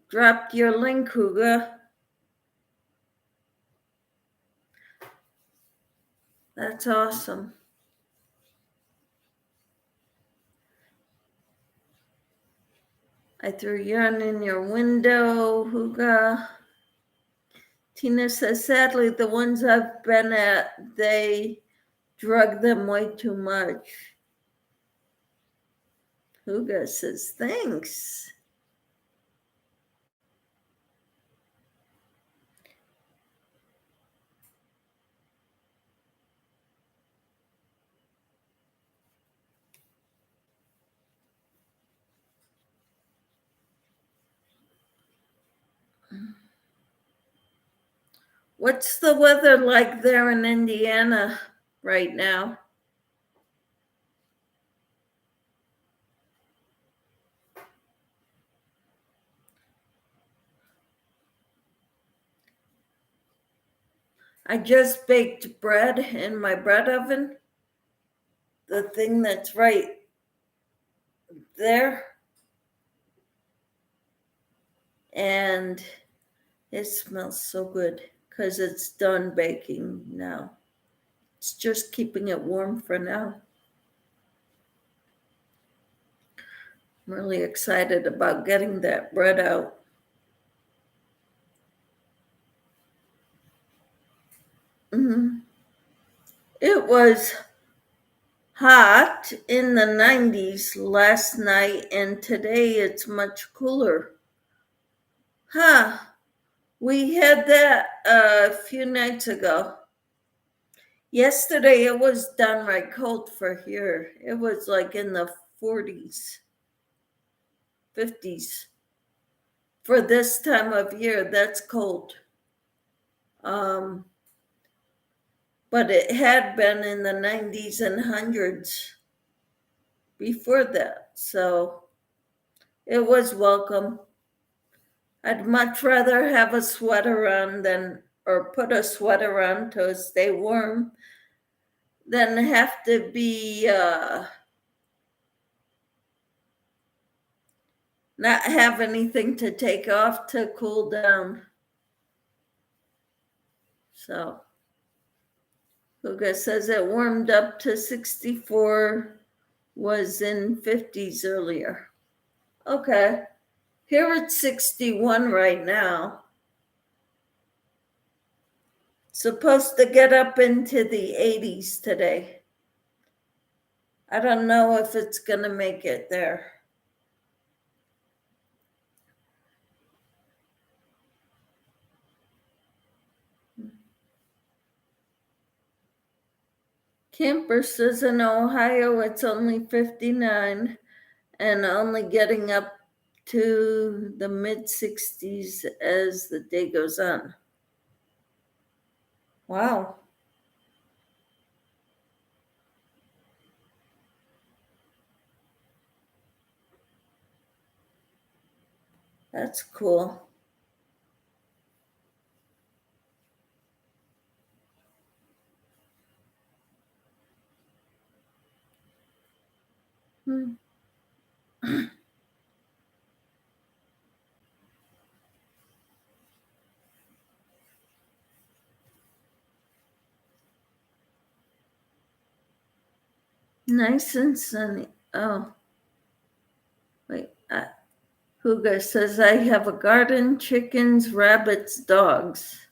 dropped your link, Huga. That's awesome. I threw yarn in your window, Huga. Tina says, sadly, the ones I've been at, they drug them way too much. Huga says, thanks. What's the weather like there in Indiana right now? I just baked bread in my bread oven, the thing that's right there. And it smells so good because it's done baking now. It's just keeping it warm for now. I'm really excited about getting that bread out. It was hot in the 90s last night, and today it's much cooler. We had that a few nights ago. Yesterday it was downright cold for here. It was like in the 40s, 50s. For this time of year, that's cold. But it had been in the 90s and 100s before that. So it was welcome. I'd much rather have a sweater on or put a sweater on to stay warm than have to be not have anything to take off to cool down. So Huga says it warmed up to 64, was in 50s earlier. Okay. Here it's 61 right now. Supposed to get up into the 80s today. I don't know if it's going to make it there. Camper says in Ohio it's only 59 and only getting up to the mid 60s as the day goes on. Wow. That's cool. Nice and sunny. Oh, wait. Huga says, I have a garden, chickens, rabbits, dogs.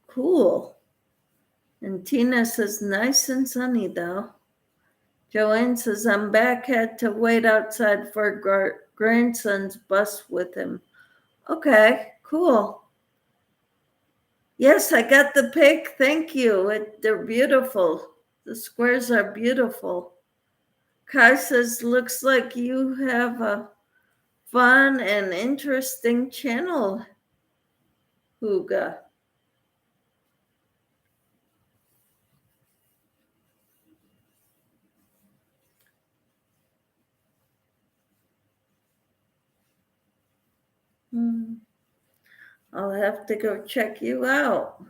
Cool. And Tina says, nice and sunny though. Joanne says, I'm back, had to wait outside for grandson's bus with him. Okay, cool. Yes, I got the pic. Thank you. They're beautiful. The squares are beautiful. Kai says, looks like you have a fun and interesting channel, Huga. I'll have to go check you out.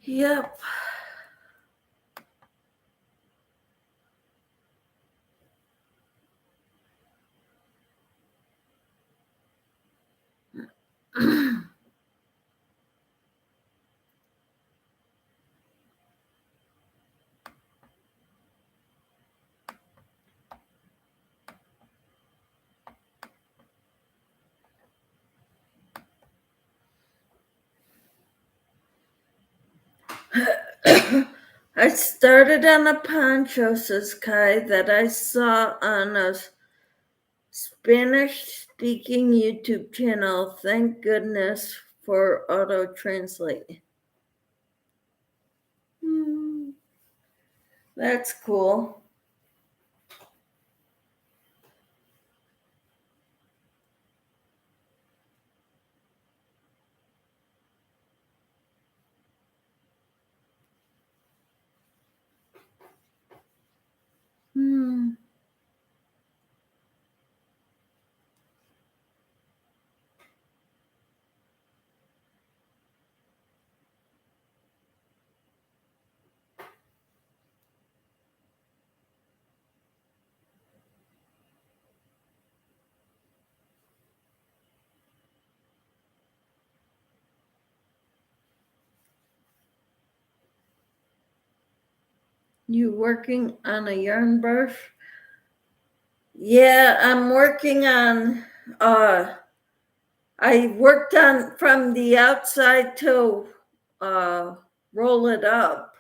Yep. I started on a poncho, says Kai, that I saw on a Spanish-speaking YouTube channel. Thank goodness for auto translate. That's cool. You working on a yarn brush? Yeah, I'm working on, I worked on from the outside to roll it up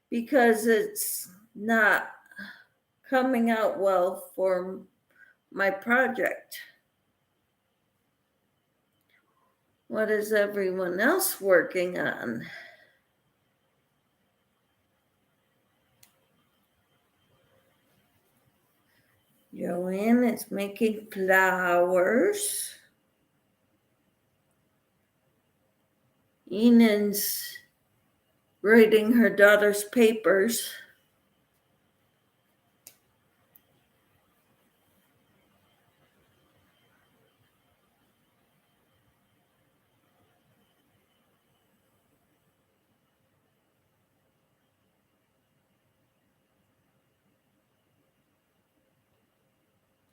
because it's not coming out well for my project. What is everyone else working on? Joanne is making flowers. Enid's grading her daughter's papers.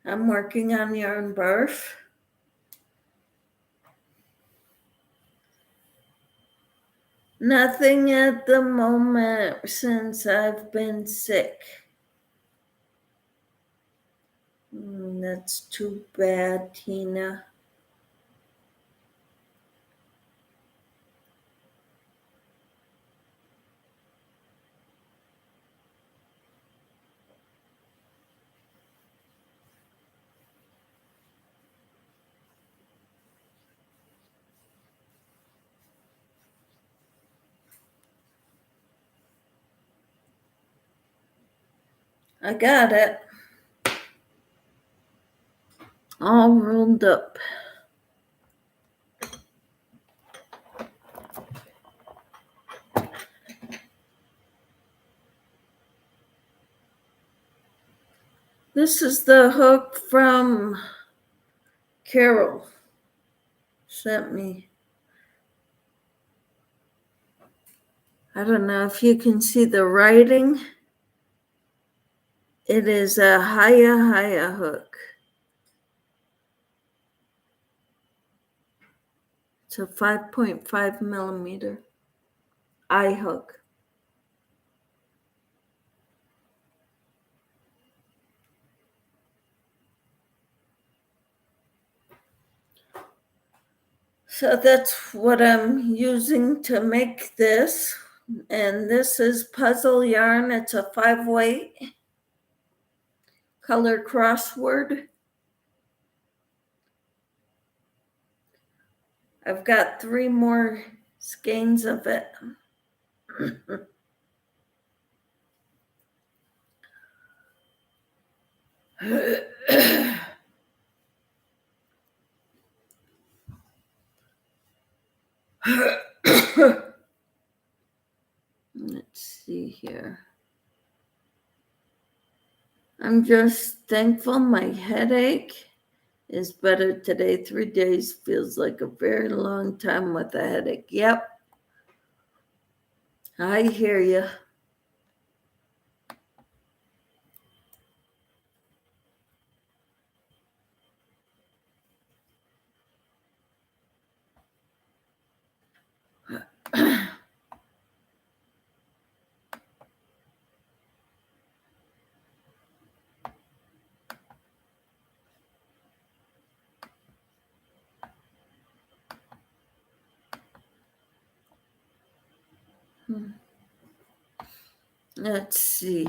I'm working on yarn barf. Nothing at the moment since I've been sick. That's too bad, Tina. I got it. All rolled up. This is the hook from Carol. Sent me. I don't know if you can see the writing. It is a Haya hook. It's a 5.5 millimeter eye hook. So that's what I'm using to make this. And this is puzzle yarn. It's a 5-weight color crossword. I've got 3 more skeins of it. Let's see here. I'm just thankful my headache is better today. 3 days feels like a very long time with a headache. Yep, I hear you. Let's see.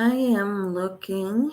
I am looking.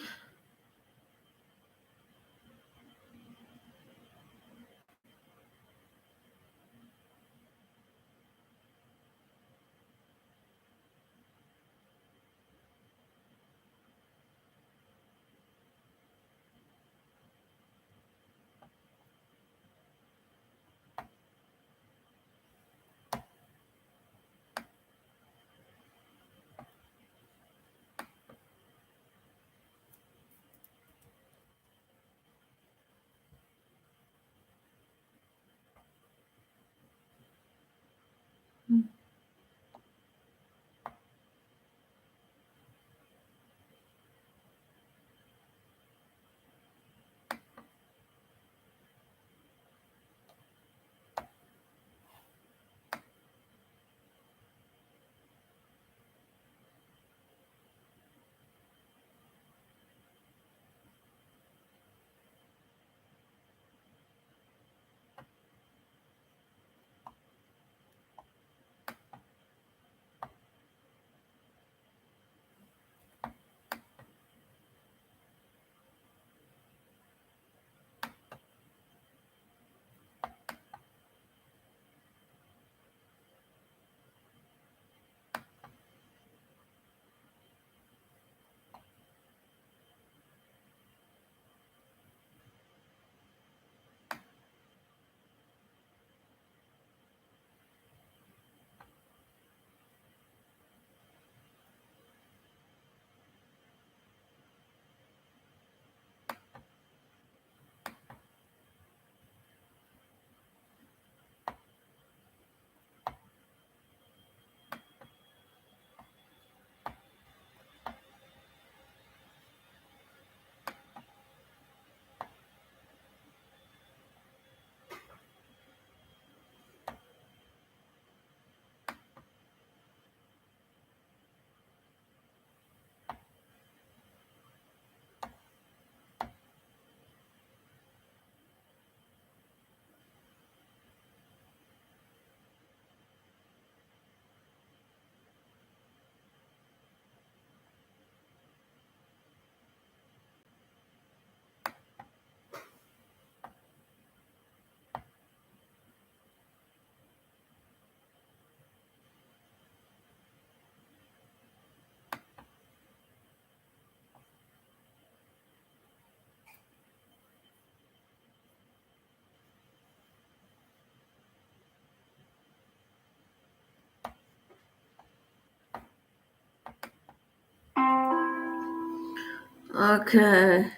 Okay.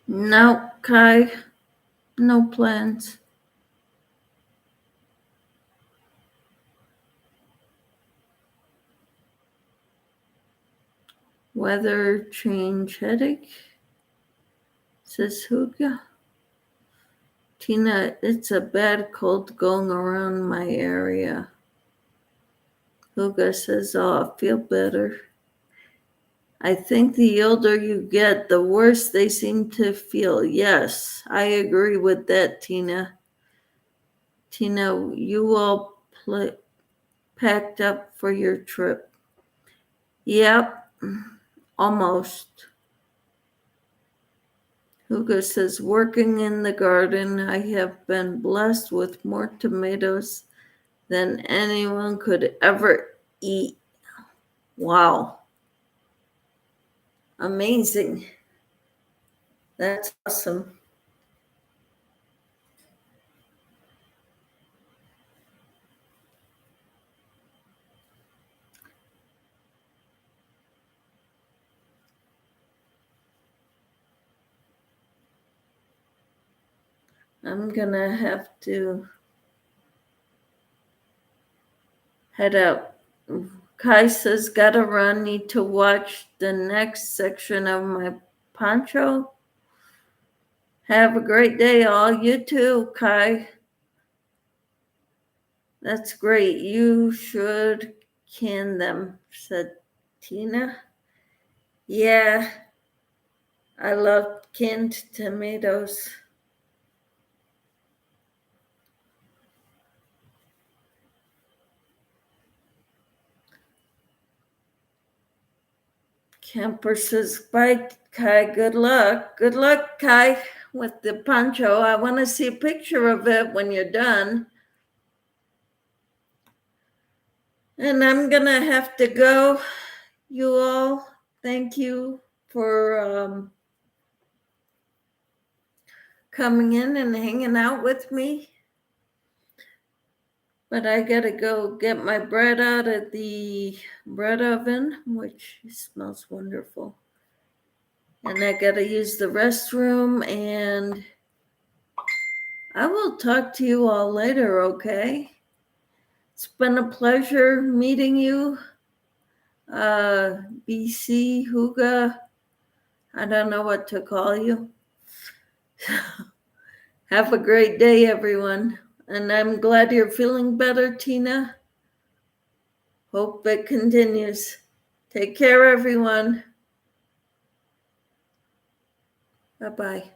No, Kai. No plans. Weather change headache, says Huga. Tina, it's a bad cold going around my area. Huga says, oh, I feel better. I think the older you get, the worse they seem to feel. Yes, I agree with that, Tina. Tina, you all packed up for your trip. Yep, almost. Hugo says, working in the garden, I have been blessed with more tomatoes than anyone could ever eat. Wow. Amazing. That's awesome. I'm gonna have to head out. Kai says, gotta run, need to watch the next section of my poncho. Have a great day, all. You too, Kai. That's great. You should can them, said Tina. Yeah, I love canned tomatoes. Camper says, bye, Kai. Good luck. Good luck, Kai, with the poncho. I want to see a picture of it when you're done. And I'm going to have to go. You all, thank you for coming in and hanging out with me. But I got to go get my bread out of the bread oven, which smells wonderful. And I got to use the restroom, and I will talk to you all later, okay? It's been a pleasure meeting you. BC, Huga, I don't know what to call you. Have a great day, everyone. And I'm glad you're feeling better, Tina. Hope it continues. Take care, everyone. Bye-bye.